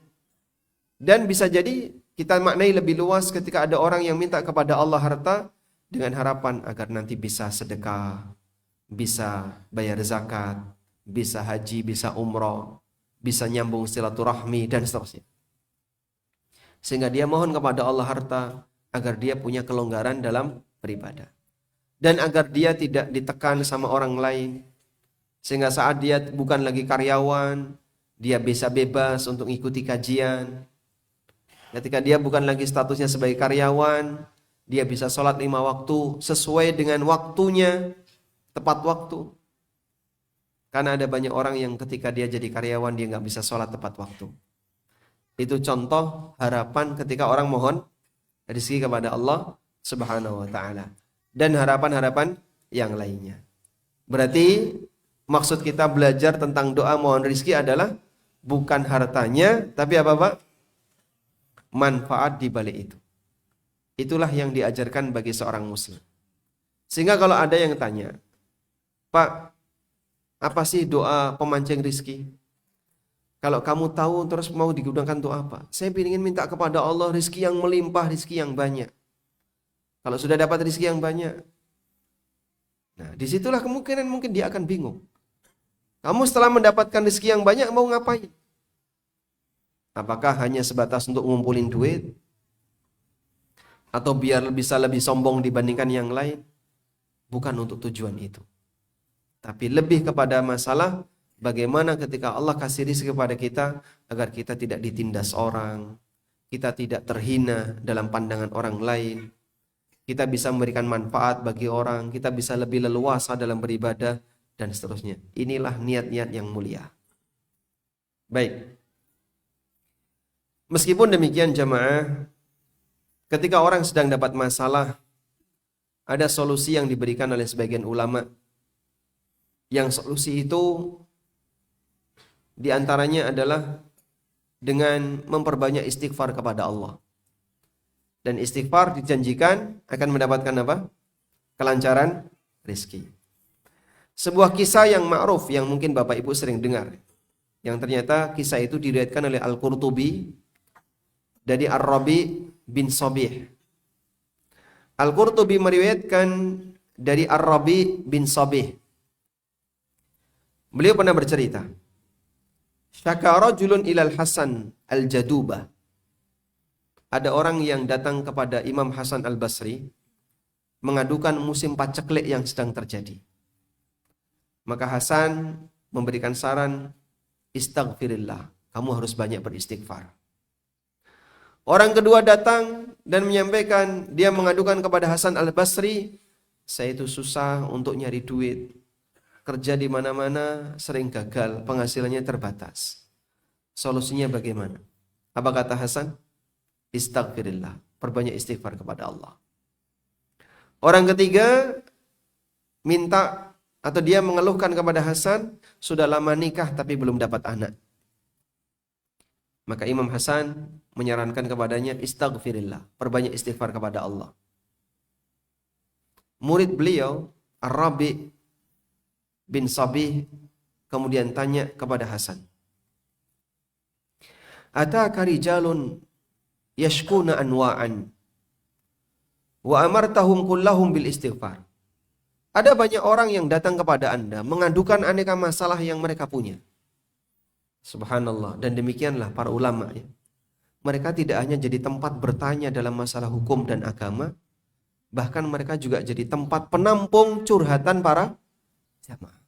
Dan bisa jadi kita maknai lebih luas ketika ada orang yang minta kepada Allah harta dengan harapan agar nanti bisa sedekah, bisa bayar zakat, bisa haji, bisa umroh, bisa nyambung silaturahmi dan seterusnya. Sehingga dia mohon kepada Allah harta agar dia punya kelonggaran dalam beribadah. Dan agar dia tidak ditekan sama orang lain. Sehingga saat dia bukan lagi karyawan, dia bisa bebas untuk ikuti kajian. Ketika dia bukan lagi statusnya sebagai karyawan, dia bisa sholat 5 waktu sesuai dengan waktunya, tepat waktu. Karena ada banyak orang yang ketika dia jadi karyawan, dia nggak bisa sholat tepat waktu. Itu contoh harapan ketika orang mohon rezeki kepada Allah Subhanahu wa ta'ala. Dan harapan-harapan yang lainnya. Berarti maksud kita belajar tentang doa mohon rezeki adalah bukan hartanya, tapi apa Pak? Manfaat di balik itu. Itulah yang diajarkan bagi seorang muslim. Sehingga kalau ada yang tanya, Pak, apa sih doa pemancing rezeki? Kalau kamu tahu terus mau digunakan untuk apa? Saya ingin minta kepada Allah rezeki yang melimpah, rezeki yang banyak. Kalau sudah dapat rezeki yang banyak, nah disitulah kemungkinan mungkin dia akan bingung. Kamu setelah mendapatkan rezeki yang banyak mau ngapain? Apakah hanya sebatas untuk ngumpulin duit? Atau biar bisa lebih sombong dibandingkan yang lain? Bukan untuk tujuan itu. Tapi lebih kepada masalah bagaimana ketika Allah kasih rezeki kepada kita agar kita tidak ditindas orang, kita tidak terhina dalam pandangan orang lain. Kita bisa memberikan manfaat bagi orang, kita bisa lebih leluasa dalam beribadah, dan seterusnya. Inilah niat-niat yang mulia. Baik. Meskipun demikian jamaah, ketika orang sedang dapat masalah, ada solusi yang diberikan oleh sebagian ulama. Yang solusi itu diantaranya adalah dengan memperbanyak istighfar kepada Allah. Dan istighfar dijanjikan akan mendapatkan apa? Kelancaran rezeki. Sebuah kisah yang ma'ruf yang mungkin Bapak Ibu sering dengar. Yang ternyata kisah itu diriwayatkan oleh Al-Qurtubi dari Ar-Rabi bin Sabih. Al-Qurtubi meriwayatkan dari Ar-Rabi bin Sabih. Beliau pernah bercerita, syaka rajulun ilal Hasan al-Jadubah. Ada orang yang datang kepada Imam Hasan al-Basri mengadukan musim paceklik yang sedang terjadi. Maka Hasan memberikan saran, istaghfirillah, kamu harus banyak beristighfar. Orang kedua datang dan menyampaikan, dia mengadukan kepada Hasan al-Basri, saya itu susah untuk nyari duit. Kerja di mana-mana sering gagal, penghasilannya terbatas. Solusinya bagaimana? Apa kata Hasan? Istaghfirillah, perbanyak istighfar kepada Allah. Orang ketiga minta atau dia mengeluhkan kepada Hasan, sudah lama nikah tapi belum dapat anak. Maka Imam Hasan menyarankan kepadanya, istaghfirillah, perbanyak istighfar kepada Allah. Murid beliau, Ar-Rabi bin Sabih, kemudian tanya kepada Hasan, ataka rijalun yashkuna anwa'an wa amartahum kullahum bil istighfar. Ada banyak orang yang datang kepada Anda mengadukan aneka masalah yang mereka punya. Subhanallah. Dan demikianlah para ulama ya. Mereka tidak hanya jadi tempat bertanya dalam masalah hukum dan agama, bahkan mereka juga jadi tempat penampung curhatan para jamaah.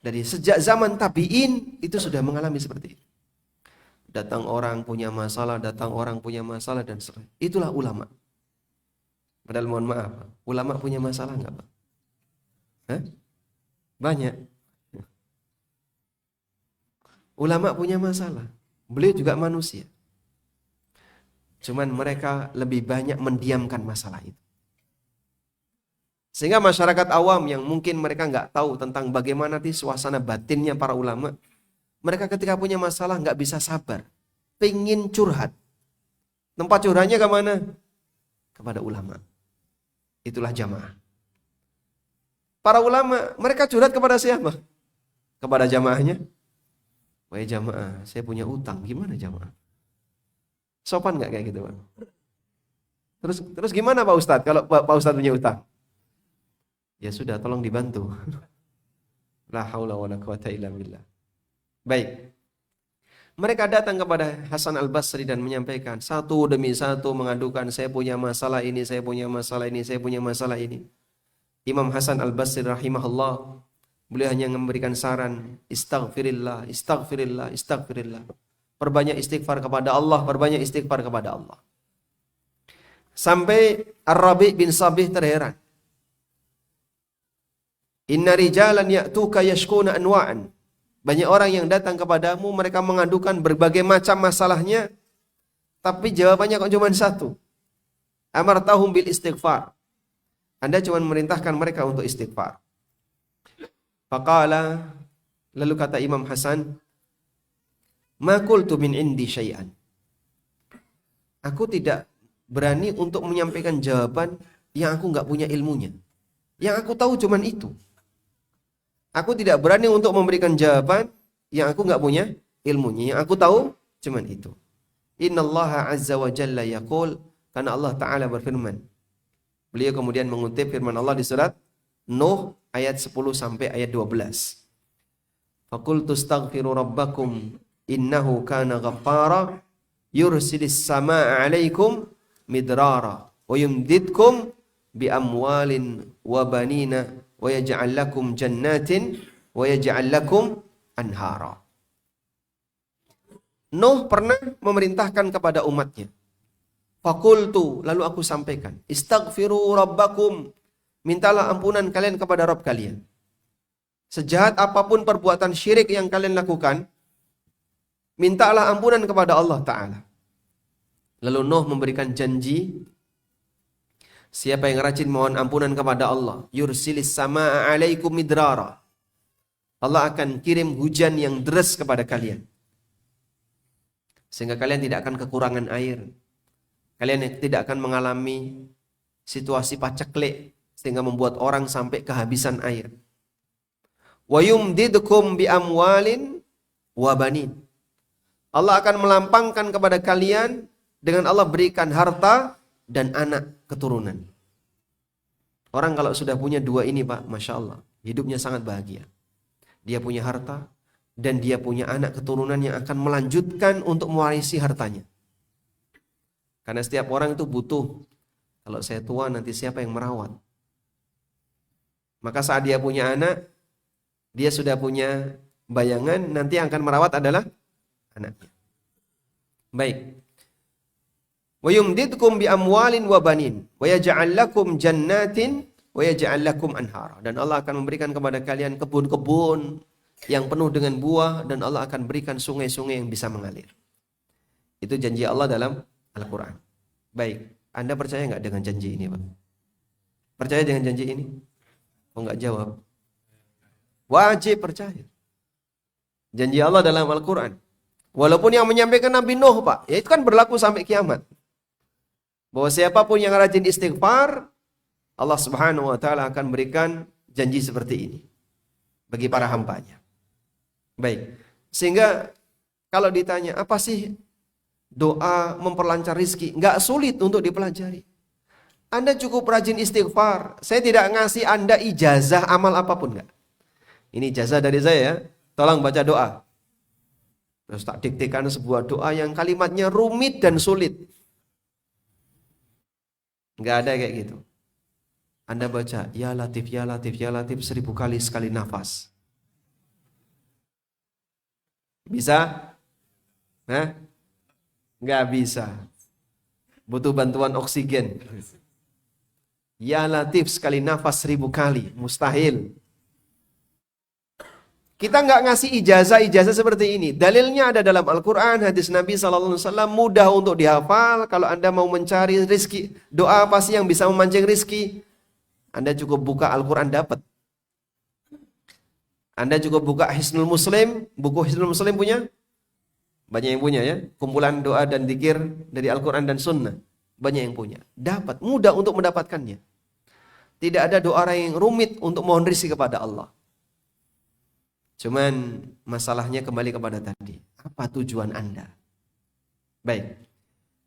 Dari sejak zaman tabi'in itu sudah mengalami seperti itu. Datang orang punya masalah, datang orang punya masalah, dan sebagainya. Itulah ulama. Padahal mohon maaf, ulama punya masalah enggak Pak? Hah? Banyak. Ulama punya masalah. Beliau juga manusia. Cuman mereka lebih banyak mendiamkan masalah itu. Sehingga masyarakat awam yang mungkin mereka enggak tahu tentang bagaimana suasana batinnya para ulama, mereka ketika punya masalah nggak bisa sabar, pengen curhat. Tempat curhatnya kemana? Kepada ulama. Itulah jamaah. Para ulama, mereka curhat kepada siapa? Kepada jamaahnya. Wahai jamaah, saya punya utang. Gimana jamaah? Sopan nggak kayak gitu Pak? Terus gimana Pak Ustadz kalau Pak Ustadz punya utang? Ya sudah, tolong dibantu. La haula wala quwata illa billah. Baik. Mereka datang kepada Hasan Al-Basri dan menyampaikan satu demi satu mengadukan, saya punya masalah ini, saya punya masalah ini, saya punya masalah ini. Imam Hasan Al-Basri rahimahullah, beliau hanya memberikan saran, istaghfirillah, istaghfirillah, istaghfirillah. Perbanyak istighfar kepada Allah, perbanyak istighfar kepada Allah. Sampai Ar-Rabi' bin Sabih terheran. Inna rijalan ya'tuka yashkuna anwa'an. Banyak orang yang datang kepadamu, mereka mengadukan berbagai macam masalahnya, tapi jawabannya kok cuma satu. Amartahum bil istighfar. Anda cuma memerintahkan mereka untuk istighfar. Faqala, lalu kata Imam Hasan, ma qultu min indi syai'an. Aku tidak berani untuk menyampaikan jawaban yang aku enggak punya ilmunya. Yang aku tahu cuma itu. Aku tidak berani untuk memberikan jawaban yang aku enggak punya ilmunya. Yang aku tahu cuma itu. Innallaha azza wa jalla yaqul, karena Allah Ta'ala berfirman. Beliau kemudian mengutip firman Allah di surat Nuh ayat 10 sampai ayat 12. Faqultu astaghfiru rabbakum innahu kana ghaffara yursilis samaa'a 'alaikum midrara wa yumdidkum bi amwalin wa banina wa yaj'al lakum jannatin wa yaj'al lakum anhara. Nuh pernah memerintahkan kepada umatnya. Faqultu, lalu aku sampaikan, istaghfiru rabbakum, mintalah ampunan kalian kepada Rabb kalian. Sejahat apapun perbuatan syirik yang kalian lakukan, mintalah ampunan kepada Allah Ta'ala. Lalu Nuh memberikan janji, siapa yang rajin mohon ampunan kepada Allah, yursilis samaa'a 'alaikum midrara. Allah akan kirim hujan yang deras kepada kalian. Sehingga kalian tidak akan kekurangan air. Kalian tidak akan mengalami situasi paceklik sehingga membuat orang sampai kehabisan air. Wa yumdidkum bi amwalin wa banin. Allah akan melampangkan kepada kalian dengan Allah berikan harta dan anak keturunan. Orang kalau sudah punya dua ini Pak, Masya Allah, hidupnya sangat bahagia. Dia punya harta dan dia punya anak keturunan yang akan melanjutkan untuk mewarisi hartanya. Karena setiap orang itu butuh, kalau saya tua nanti siapa yang merawat? Maka saat dia punya anak, dia sudah punya bayangan nanti yang akan merawat adalah anaknya. Baik. Wa yumdidkum bi amwalin wa banin wa yaj'al lakum jannatin wa yaj'al lakum anhara. Dan Allah akan memberikan kepada kalian kebun-kebun yang penuh dengan buah dan Allah akan berikan sungai-sungai yang bisa mengalir. Itu janji Allah dalam Al-Quran. Baik, Anda percaya nggak dengan janji ini, Pak? Percaya dengan janji ini? Oh, nggak jawab. Wajib percaya. Janji Allah dalam Al-Quran. Walaupun yang menyampaikan Nabi Nuh, Pak, ya itu kan berlaku sampai kiamat. Bahwa siapapun yang rajin istighfar, Allah Subhanahu wa Ta'ala akan berikan janji seperti ini bagi para hambanya. Baik, sehingga kalau ditanya apa sih doa memperlancar rizki, nggak sulit untuk dipelajari. Anda cukup rajin istighfar. Saya tidak ngasih Anda ijazah amal apapun, nggak. Ini ijazah dari saya ya. Tolong baca doa. Terus tak diktekan sebuah doa yang kalimatnya rumit dan sulit. Nggak ada kayak gitu. Anda baca, ya Latif, ya Latif, ya Latif 1000 kali sekali nafas. Bisa? Nah, nggak bisa. Butuh bantuan oksigen. Ya Latif sekali nafas 1000 kali. Mustahil. Kita nggak ngasih ijazah-ijazah seperti ini. Dalilnya ada dalam Al-Quran, hadis Nabi SAW, mudah untuk dihafal. Kalau Anda mau mencari rizki, doa apa sih yang bisa memancing rizki? Anda cukup buka Al-Quran dapat. Anda cukup buka Hisnul Muslim, buku Hisnul Muslim punya? Banyak yang punya ya. Kumpulan doa dan zikir dari Al-Quran dan Sunnah. Banyak yang punya. Dapat, mudah untuk mendapatkannya. Tidak ada doa yang rumit untuk mohon rizki kepada Allah. Cuman masalahnya kembali kepada tadi. Apa tujuan Anda? Baik.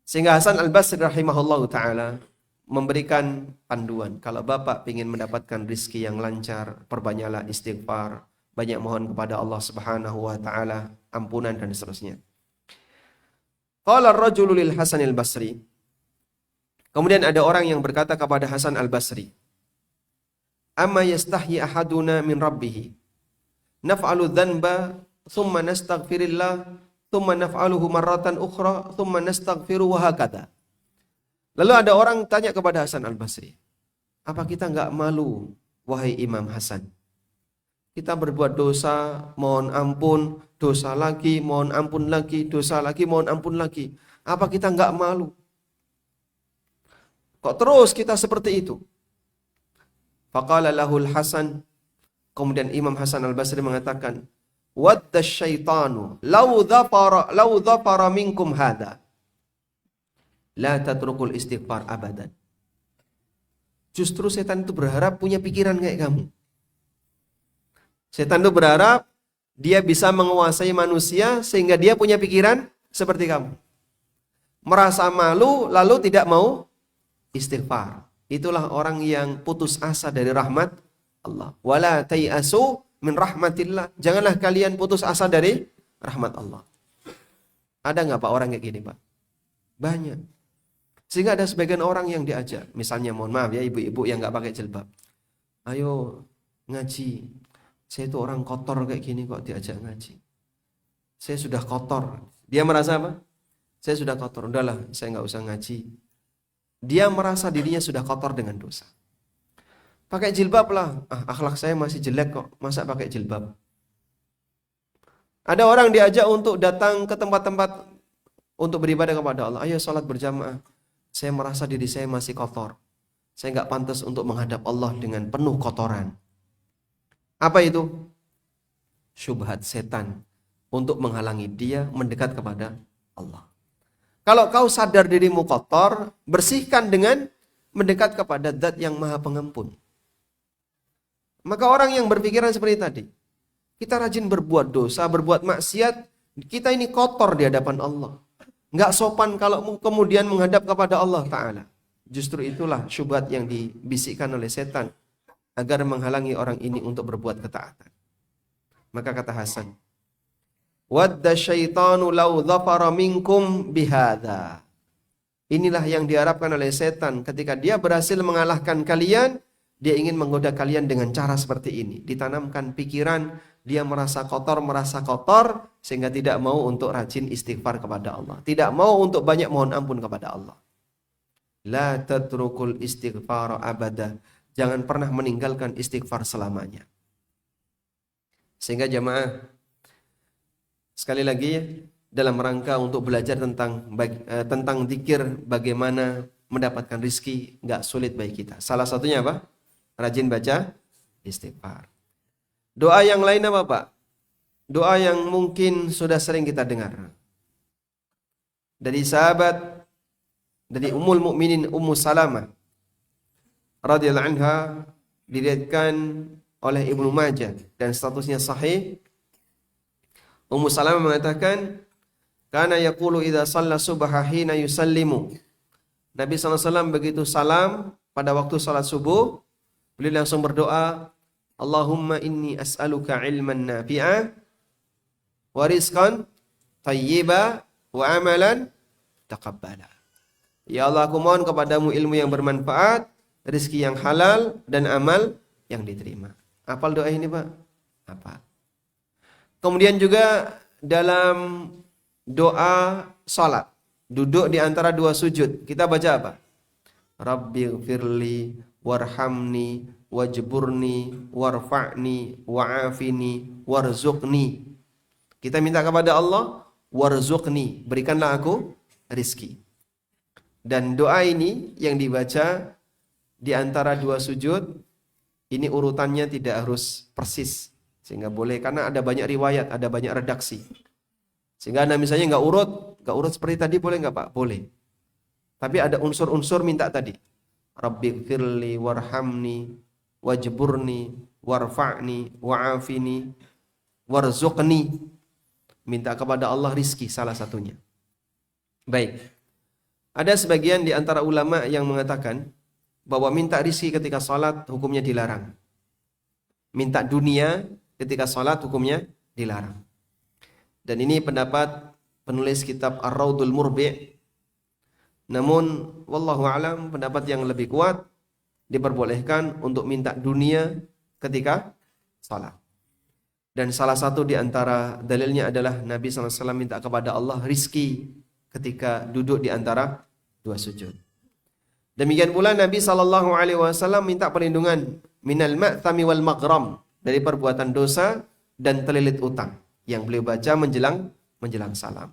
Sehingga Hasan Al-Basri rahimahullahu ta'ala memberikan panduan. Kalau Bapak ingin mendapatkan rizki yang lancar, perbanyaklah istighfar, banyak mohon kepada Allah Subhanahu wa ta'ala, ampunan dan seterusnya. Qala ar-rajulu lil Hasan al-Basri. Kemudian ada orang yang berkata kepada Hasan al-Basri, "Amma yastahyi ahaduna min rabbih? Naf'alu dhanba, thumma nastaghfirillah, thumma naf'aluhu marratan ukhra, thumma nastaghfiru wa hakadha." Lalu ada orang tanya kepada Hasan al-Basri, "Apa kita enggak malu, wahai Imam Hasan? Kita berbuat dosa, mohon ampun, dosa lagi, mohon ampun lagi, dosa lagi, mohon ampun lagi. Apa kita enggak malu? Kok terus kita seperti itu?" Faqala lahul Hasan. Kemudian Imam Hasan al-Basri mengatakan, "Wadda syaitanu law dhafara minkum hadha la tatrukul istighfar abadan." Justru setan itu berharap punya pikiran kayak kamu. Setan itu berharap dia bisa menguasai manusia sehingga dia punya pikiran seperti kamu. Merasa malu lalu tidak mau istighfar. Itulah orang yang putus asa dari rahmat Allah. Wala tayasu min rahmatillah. Janganlah kalian putus asa dari rahmat Allah. Ada nggak Pak orang kayak gini Pak? Banyak. Sehingga ada sebagian orang yang diajak. Misalnya mohon maaf ya ibu-ibu yang nggak pakai jilbab. Ayo ngaji. Saya itu orang kotor kayak gini kok diajak ngaji. Saya sudah kotor. Dia merasa apa? Saya sudah kotor. Udahlah saya nggak usah ngaji. Dia merasa dirinya sudah kotor dengan dosa. Pakai jilbab lah. Akhlak saya masih jelek kok. Masa pakai jilbab? Ada orang diajak untuk datang ke tempat-tempat untuk beribadah kepada Allah. Ayo sholat berjamaah. Saya merasa diri saya masih kotor. Saya nggak pantas untuk menghadap Allah dengan penuh kotoran. Apa itu? Syubhat setan untuk menghalangi dia mendekat kepada Allah. Kalau kau sadar dirimu kotor, bersihkan dengan mendekat kepada Zat yang Maha Pengampun. Maka orang yang berpikiran seperti tadi, kita rajin berbuat dosa, berbuat maksiat, kita ini kotor di hadapan Allah. Nggak sopan kalau kemudian menghadap kepada Allah Ta'ala. Justru itulah syubhat yang dibisikkan oleh setan agar menghalangi orang ini untuk berbuat ketaatan. Maka kata Hasan, "Wadda syaitanu law dhafara minkum bihadha." Inilah yang diharapkan oleh setan ketika dia berhasil mengalahkan kalian, dia ingin menggoda kalian dengan cara seperti ini. Ditanamkan pikiran, dia merasa kotor, sehingga tidak mau untuk rajin istighfar kepada Allah. Tidak mau untuk banyak mohon ampun kepada Allah. La tatrukul istighfar abada. Jangan pernah meninggalkan istighfar selamanya. Sehingga jamaah, sekali lagi dalam rangka untuk belajar tentang zikir, bagaimana mendapatkan rizki, nggak sulit bagi kita. Salah satunya apa? Rajin baca istighfar. Doa yang lain apa Pak? Doa yang mungkin sudah sering kita dengar. Dari sahabat, dari Ummul Mukminin Ummu Salamah radhiyallahu anha, diriwayatkan oleh Ibnu Majah dan statusnya sahih. Ummu Salamah mengatakan, "Kana yaqulu idza shalla subha hina yusallimu." Nabi SAW begitu salam pada waktu salat subuh, beliau langsung berdoa, "Allahumma inni as'aluka ilman nafi'a wa rizqan thayyiba wa amalan taqabbala." Ya Allah, aku mohon kepadamu ilmu yang bermanfaat, rezeki yang halal, dan amal yang diterima. Hafal doa ini Pak? Hafal. Kemudian juga dalam doa salat, duduk di antara dua sujud, kita baca apa? Rabbighfirli warhamni wajburni warfa'ni wa'afini warzuqni. Kita minta kepada Allah, warzuqni, berikanlah aku rizki. Dan doa ini yang dibaca di antara dua sujud, ini urutannya tidak harus persis. Sehingga boleh, karena ada banyak riwayat, ada banyak redaksi. Sehingga Anda misalnya nggak urut seperti tadi, boleh nggak Pak? Boleh. Tapi ada unsur-unsur minta tadi. Rabbighfirli warhamni wajburni warfa'ni wa'afini warzuqni. Minta kepada Allah rizki salah satunya. Baik. Ada sebagian di antara ulama yang mengatakan bahwa minta rizki ketika salat hukumnya dilarang. Minta dunia ketika salat hukumnya dilarang. Dan ini pendapat penulis kitab Ar-Raudul Murbi'. Namun wallahu alam, pendapat yang lebih kuat diperbolehkan untuk minta dunia ketika salat. Dan salah satu di antara dalilnya adalah Nabi SAW minta kepada Allah rizki ketika duduk di antara dua sujud. Demikian pula Nabi SAW minta perlindungan minal ma'thami wal maghram, dari perbuatan dosa dan terlilit utang yang beliau baca menjelang salam.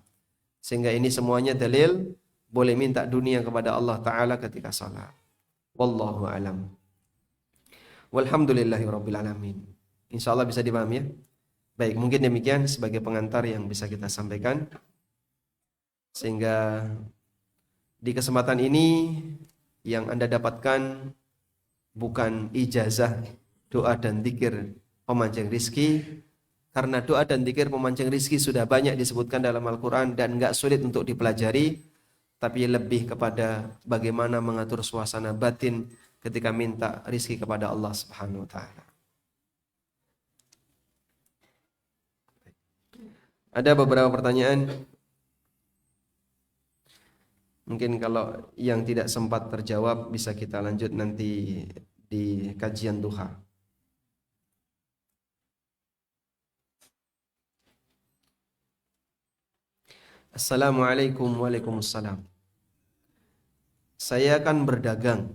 Sehingga ini semuanya dalil boleh minta dunia kepada Allah Ta'ala ketika salat. Wallahu alam. Walhamdulillahirabbil alamin. Insyaallah bisa dipahami ya. Baik, mungkin demikian sebagai pengantar yang bisa kita sampaikan. Sehingga di kesempatan ini yang Anda dapatkan bukan ijazah doa dan zikir pemancing rizki, karena doa dan zikir pemancing rizki sudah banyak disebutkan dalam Al-Quran dan enggak sulit untuk dipelajari, tapi lebih kepada bagaimana mengatur suasana batin ketika minta rizki kepada Allah Subhanahu wa ta'ala. Ada beberapa pertanyaan. Mungkin kalau yang tidak sempat terjawab bisa kita lanjut nanti di kajian duha. Assalamualaikum. Waalaikumsalam. Saya kan berdagang.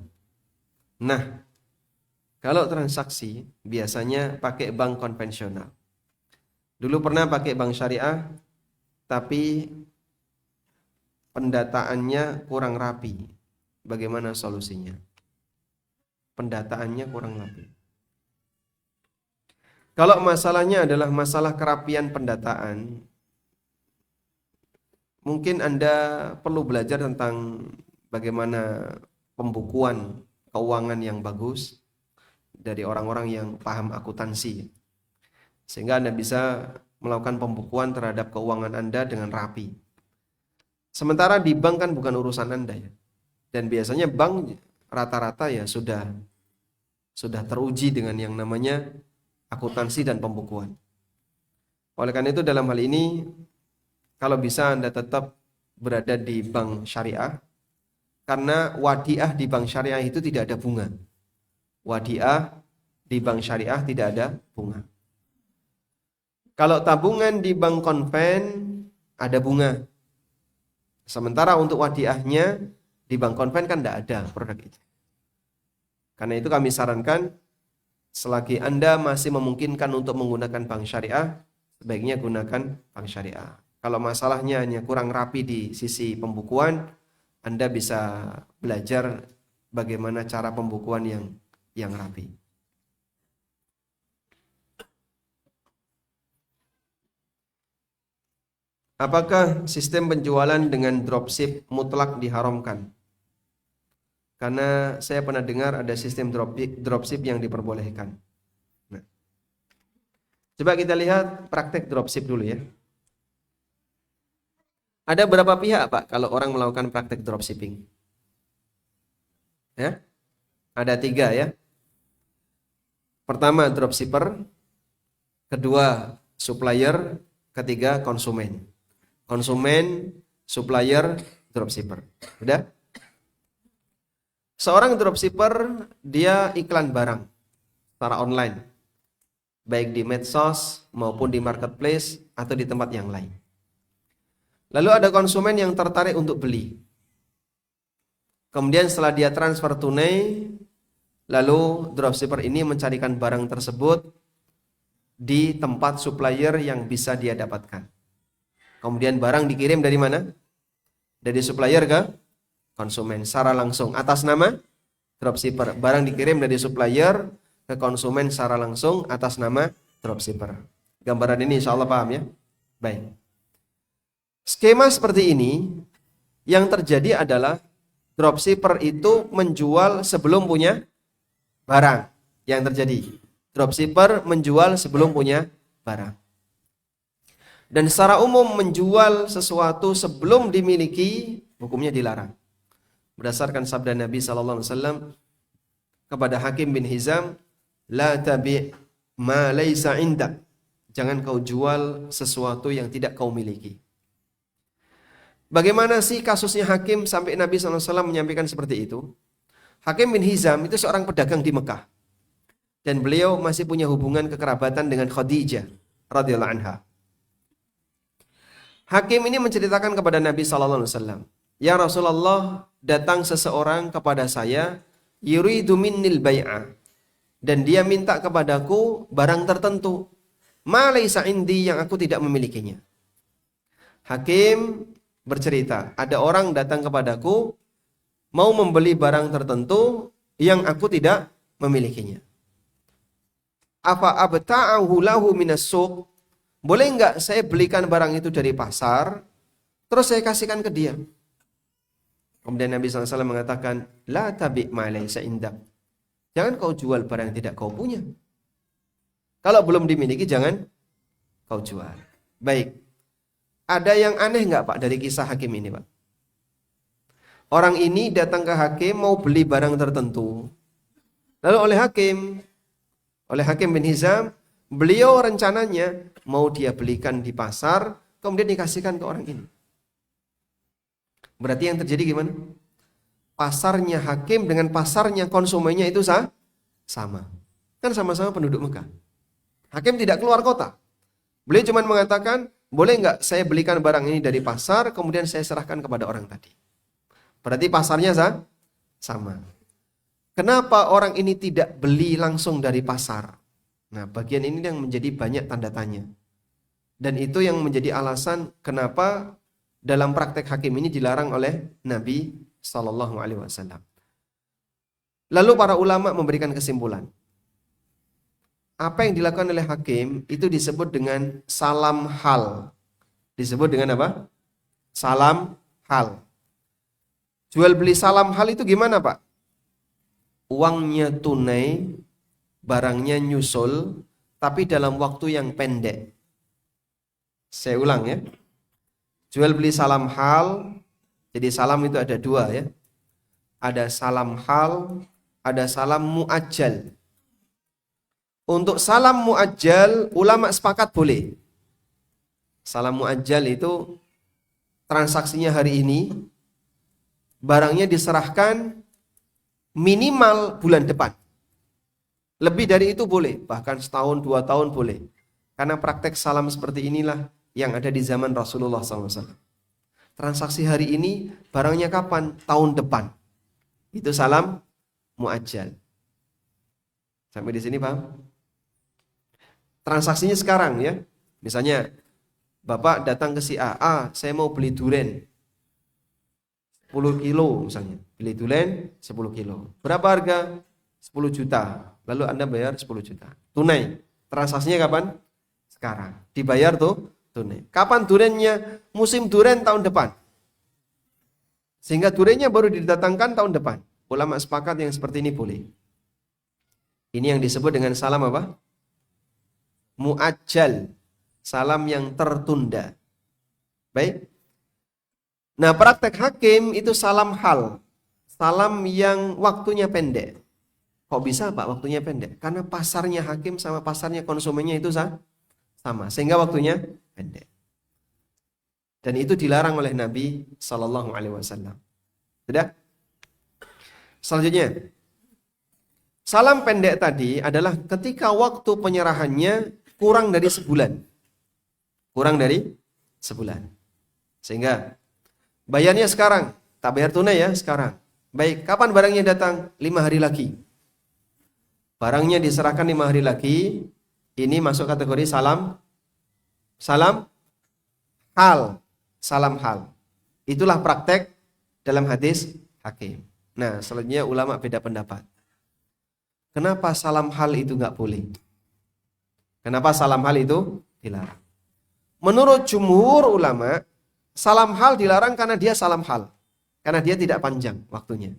Nah, kalau transaksi biasanya pakai bank konvensional. Dulu pernah pakai bank syariah, tapi pendataannya kurang rapi. Bagaimana solusinya? Pendataannya kurang rapi. Kalau masalahnya adalah masalah kerapian pendataan, mungkin Anda perlu belajar tentang bagaimana pembukuan keuangan yang bagus dari orang-orang yang paham akuntansi. Sehingga Anda bisa melakukan pembukuan terhadap keuangan Anda dengan rapi. Sementara di bank kan bukan urusan Anda ya. Dan biasanya bank rata-rata ya sudah teruji dengan yang namanya akuntansi dan pembukuan. Oleh karena itu dalam hal ini kalau bisa Anda tetap berada di bank syariah, karena wadiah di bank syariah itu tidak ada bunga. Wadiah di bank syariah tidak ada bunga. Kalau tabungan di bank konven ada bunga. Sementara untuk wadiahnya di bank konven kan tidak ada produk itu. Karena itu kami sarankan selagi Anda masih memungkinkan untuk menggunakan bank syariah, sebaiknya gunakan bank syariah. Kalau masalahnya hanya kurang rapi di sisi pembukuan, Anda bisa belajar bagaimana cara pembukuan yang rapi. Apakah sistem penjualan dengan dropship mutlak diharamkan? Karena saya pernah dengar ada sistem dropship yang diperbolehkan. Nah, coba kita lihat praktek dropship dulu ya. Ada berapa pihak Pak kalau orang melakukan praktek dropshipping? Ya? Ada 3 ya. Pertama dropshipper, kedua supplier, ketiga konsumen. Konsumen, supplier, dropshipper. Udah? Seorang dropshipper dia iklan barang secara online, baik di medsos maupun di marketplace atau di tempat yang lain. Lalu ada konsumen yang tertarik untuk beli. Kemudian setelah dia transfer tunai, lalu dropshipper ini mencarikan barang tersebut di tempat supplier yang bisa dia dapatkan. Kemudian barang dikirim dari mana? Dari supplier ke konsumen secara langsung atas nama dropshipper. Barang dikirim dari supplier ke konsumen secara langsung atas nama dropshipper. Gambaran ini insya Allah paham ya? Baik. Skema seperti ini yang terjadi adalah dropshipper itu menjual sebelum punya barang. Yang terjadi, dropshipper menjual sebelum punya barang. Dan secara umum menjual sesuatu sebelum dimiliki hukumnya dilarang. Berdasarkan sabda Nabi SAW kepada Hakim bin Hizam, la tabi' ma laysa indak. Jangan kau jual sesuatu yang tidak kau miliki. Bagaimana sih kasusnya Hakim sampai Nabi SAW menyampaikan seperti itu? Hakim bin Hizam itu seorang pedagang di Mekah. Dan beliau masih punya hubungan kekerabatan dengan Khadijah radhiyallahu anha. Hakim ini menceritakan kepada Nabi SAW, "Ya Rasulullah, datang seseorang kepada saya, yuridu minnil bai'ah, dan dia minta kepadaku barang tertentu, ma laisa indi, yang aku tidak memilikinya." Hakim bercerita, ada orang datang kepadaku mau membeli barang tertentu yang aku tidak memilikinya. Apa abta'ahu lahu minas suq? Boleh enggak saya belikan barang itu dari pasar, terus saya kasihkan ke dia? Kemudian Nabi SAW mengatakan, la tabi' ma laysa indak. Jangan kau jual barang yang tidak kau punya. Kalau belum dimiliki, jangan kau jual. Baik. Ada yang aneh enggak Pak dari kisah Hakim ini Pak? Orang ini datang ke Hakim mau beli barang tertentu. Lalu oleh Hakim bin Hizam, beliau rencananya mau dia belikan di pasar, kemudian dikasihkan ke orang ini. Berarti yang terjadi gimana? Pasarnya Hakim dengan pasarnya konsumennya itu sama. Kan sama-sama penduduk Mekah. Hakim tidak keluar kota. Beliau cuma mengatakan, boleh nggak saya belikan barang ini dari pasar, kemudian saya serahkan kepada orang tadi. Berarti pasarnya sama. Kenapa orang ini tidak beli langsung dari pasar? Nah, bagian ini yang menjadi banyak tanda tanya. Dan itu yang menjadi alasan kenapa dalam praktek Hakim ini dilarang oleh Nabi SAW. Lalu para ulama memberikan kesimpulan. Apa yang dilakukan oleh Hakim itu disebut dengan salam hal. Disebut dengan apa? Salam hal. Jual beli salam hal itu gimana Pak? Uangnya tunai, barangnya nyusul, tapi dalam waktu yang pendek. Saya ulang ya. Jual beli salam hal, jadi salam itu ada dua ya. Ada salam hal, ada salam muajjal. Untuk salam muajjal, ulama sepakat boleh. Salam muajjal itu transaksinya hari ini, barangnya diserahkan minimal bulan depan. Lebih dari itu boleh, bahkan setahun, 2 tahun boleh. Karena praktek salam seperti inilah yang ada di zaman Rasulullah SAW. Transaksi hari ini, barangnya kapan? Tahun depan. Itu salam muajjal. Sampai di sini paham? Transaksinya sekarang ya. Misalnya Bapak datang ke si A, saya mau beli duren 10 kilo misalnya. Beli duren 10 kilo. Berapa harga? 10 juta. Lalu Anda bayar 10 juta. Tunai. Transaksinya kapan? Sekarang. Dibayar tuh tunai. Kapan durennya? Musim duren tahun depan. Sehingga durennya baru didatangkan tahun depan. Ulama sepakat yang seperti ini boleh. Ini yang disebut dengan salam apa? Muajjal, salam yang tertunda. Baik. Nah, praktek Hakim itu salam hal, salam yang waktunya pendek. Kok bisa Pak waktunya pendek? Karena pasarnya Hakim sama pasarnya konsumennya itu sama, sehingga waktunya pendek. Dan itu dilarang oleh Nabi Sallallahu Alaihi Wasallam. Sudah? Selanjutnya, salam pendek tadi adalah ketika waktu penyerahannya kurang dari sebulan. Kurang dari sebulan. Sehingga bayarnya sekarang, tak bayar tunai ya sekarang. Baik, kapan barangnya datang? 5 hari lagi. Barangnya diserahkan 5 hari lagi. Ini masuk kategori salam hal. Salam hal. Itulah praktek dalam hadis Hakim. Nah, selanjutnya ulama beda pendapat. Kenapa salam hal itu nggak boleh? Kenapa salam hal itu dilarang? Menurut jumhur ulama, salam hal dilarang karena dia salam hal. Karena dia tidak panjang waktunya.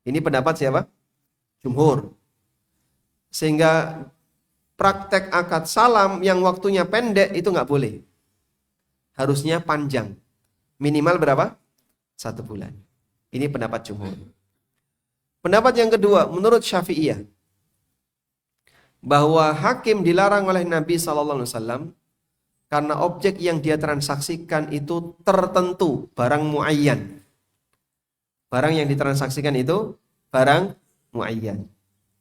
Ini pendapat siapa? Jumhur. Sehingga praktek akad salam yang waktunya pendek itu nggak boleh. Harusnya panjang. Minimal berapa? 1 bulan. Ini pendapat jumhur. Pendapat yang kedua, menurut Syafi'iyah, bahwa Hakim dilarang oleh Nabi SAW Karena objek yang dia transaksikan itu tertentu, barang muayyan. Barang yang ditransaksikan itu barang muayyan,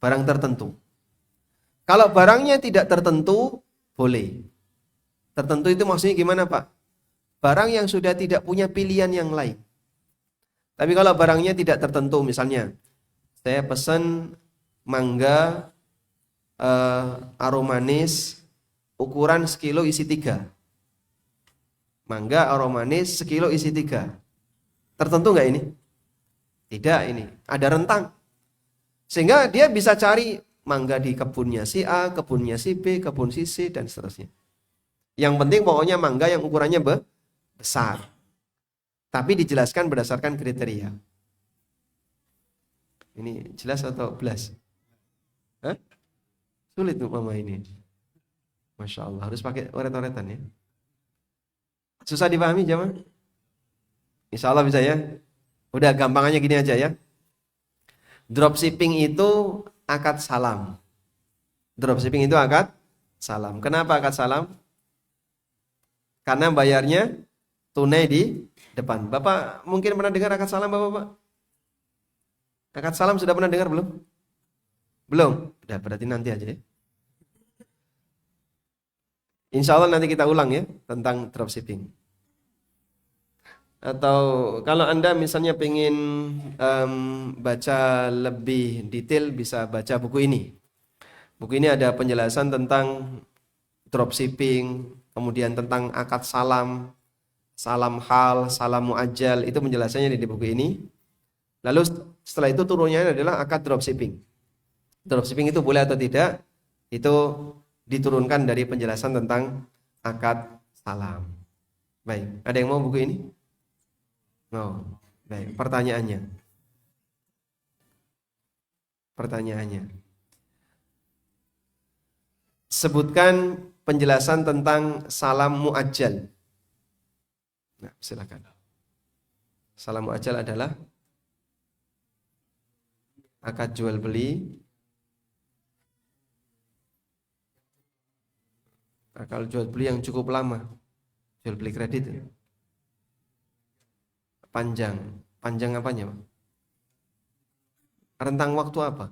barang tertentu. Kalau barangnya tidak tertentu, boleh. Tertentu itu maksudnya gimana, Pak? Barang yang sudah tidak punya pilihan yang lain. Tapi kalau barangnya tidak tertentu, misalnya saya pesan mangga aromanis ukuran sekilo isi 3. Mangga aromanis sekilo isi 3. Tertentu nggak ini? Tidak ini. Ada rentang. Sehingga dia bisa cari mangga di kebunnya si A, kebunnya si B, kebun si C, dan seterusnya. Yang penting pokoknya mangga yang ukurannya besar. Tapi dijelaskan berdasarkan kriteria. Ini jelas atau belas? Hah? Sulit tuh mama ini. Masya Allah, harus pakai oret-oretan ya. Susah dipahami jemaah? Insya Allah bisa ya. Udah gampangannya gini aja ya. Dropshipping itu akad salam. Dropshipping itu akad salam. Kenapa akad salam? Karena bayarnya tunai di depan. Bapak mungkin pernah dengar akad salam, Bapak? Akad salam sudah pernah dengar belum? Belum? Udah, berarti nanti aja ya. Insya Allah nanti kita ulang ya tentang dropshipping. Atau kalau Anda misalnya pengen baca lebih detail, bisa baca buku ini. Buku ini ada penjelasan tentang dropshipping, kemudian tentang akad salam, salam hal, salam muajjal, itu penjelasannya di buku ini. Lalu setelah itu turunnya adalah akad dropshipping. Dropshipping itu boleh atau tidak, itu diturunkan dari penjelasan tentang akad salam. Baik, ada yang mau buku ini? Oh, baik. Pertanyaannya. Sebutkan penjelasan tentang salam muajjal. Nah, silakan. Salam muajjal adalah akad jual beli. Akad jual beli yang cukup lama. Jual beli kredit. Panjang apanya, Pak? Rentang waktu apa?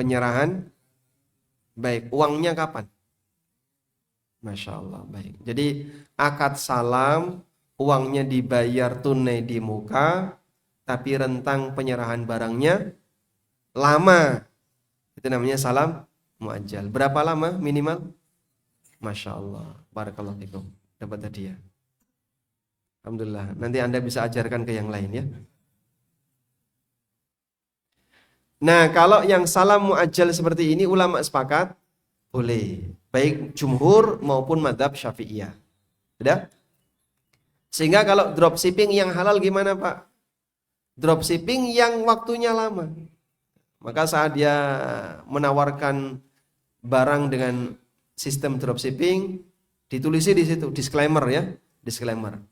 Penyerahan. Baik, uangnya kapan? Masya Allah, baik. Jadi akad salam, uangnya dibayar tunai di muka, tapi rentang penyerahan barangnya lama. Itu namanya salam muajjal. Berapa lama minimal? Masya Allah, barakallahu fikum. Dapat hadiah. Alhamdulillah, nanti Anda bisa ajarkan ke yang lain ya. Nah, kalau yang salam muajjal seperti ini ulama sepakat boleh, baik jumhur maupun madhab Syafi'iyah. Sudah? Sehingga kalau dropshipping yang halal gimana, Pak? Dropshipping yang waktunya lama. Maka saat dia menawarkan barang dengan sistem dropshipping, ditulis di situ disclaimer ya, disclaimer.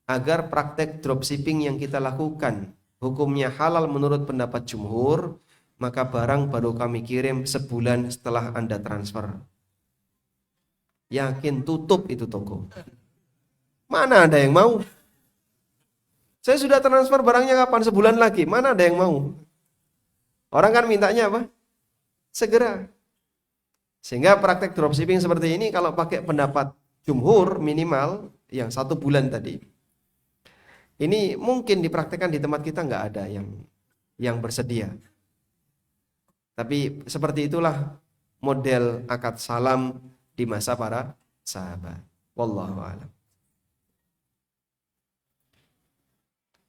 Agar praktek dropshipping yang kita lakukan hukumnya halal menurut pendapat jumhur, maka barang baru kami kirim sebulan setelah Anda transfer. Yakin tutup itu toko. Mana ada yang mau? Saya sudah transfer barangnya kapan? Sebulan lagi. Mana ada yang mau? Orang kan mintanya apa? Segera. Sehingga praktek dropshipping seperti ini kalau pakai pendapat jumhur minimal yang 1 bulan tadi. Ini mungkin dipraktekkan di tempat kita nggak ada yang bersedia. Tapi seperti itulah model akad salam di masa para sahabat. Wallahu a'lam.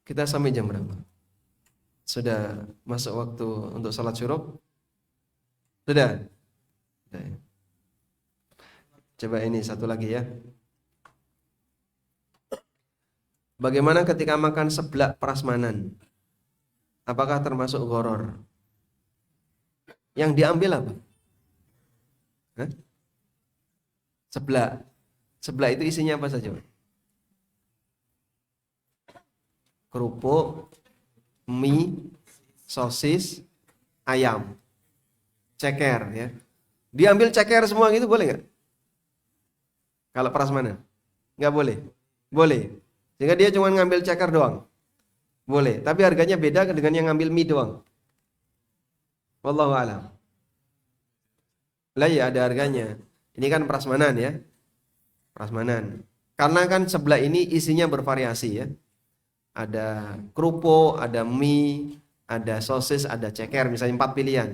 Kita sampai jam berapa? Sudah masuk waktu untuk salat syuruk? Sudah? Sudah ya? Coba ini satu lagi ya. Bagaimana ketika makan seblak prasmanan? Apakah termasuk gharar? Yang diambil apa? Hah? Seblak. Seblak itu isinya apa saja? Kerupuk, mie, sosis, ayam, ceker ya. Diambil ceker semua gitu boleh nggak? Kalau prasmanan? Nggak boleh. Boleh. Sehingga dia cuma ngambil ceker doang. Boleh. Tapi harganya beda dengan yang ngambil mie doang. Wallahu a'lam. Lah ya ada harganya. Ini kan prasmanan ya. Prasmanan. Karena kan sebelah ini isinya bervariasi ya. Ada kerupuk, ada mie, ada sosis, ada ceker, misalnya 4 pilihan.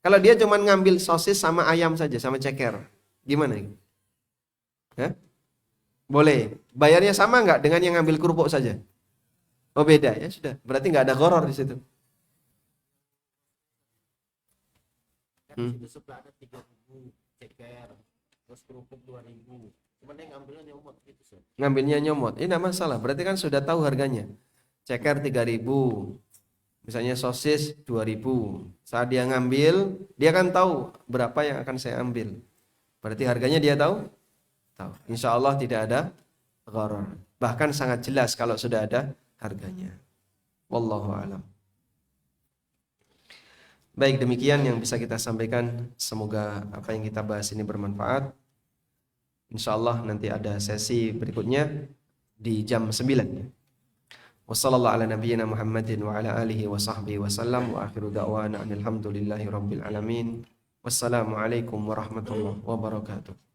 Kalau dia cuma ngambil sosis sama ayam saja, sama ceker, gimana? Hah? Boleh. Bayarnya sama nggak dengan yang ngambil kerupuk saja? Oh beda ya sudah. Berarti nggak ada gharar di situ. Kan di sebelah ada 3.000 ceker, terus kerupuk 2.000. Cuman dia ngambilnya nyomot gitu sih. Ngambilnya nyomot. Ini enggak masalah. Berarti kan sudah tahu harganya. Ceker 3.000. Misalnya sosis 2.000. Saat dia ngambil, dia kan tahu berapa yang akan saya ambil. Berarti harganya dia tahu? Tahu. Insya Allah tidak ada gharar. Bahkan sangat jelas kalau sudah ada harganya. Wallahu a'lam. Baik, demikian yang bisa kita sampaikan. Semoga apa yang kita bahas ini bermanfaat. Insya Allah nanti ada sesi berikutnya di jam 9. Wassallallahu ala nabiyyina Muhammadin wa ala alihi wa sahbihi wa sallam wa akhiru da'wana alhamdulillahi rabbil alamin. Wassalamualaikum warahmatullahi wabarakatuh.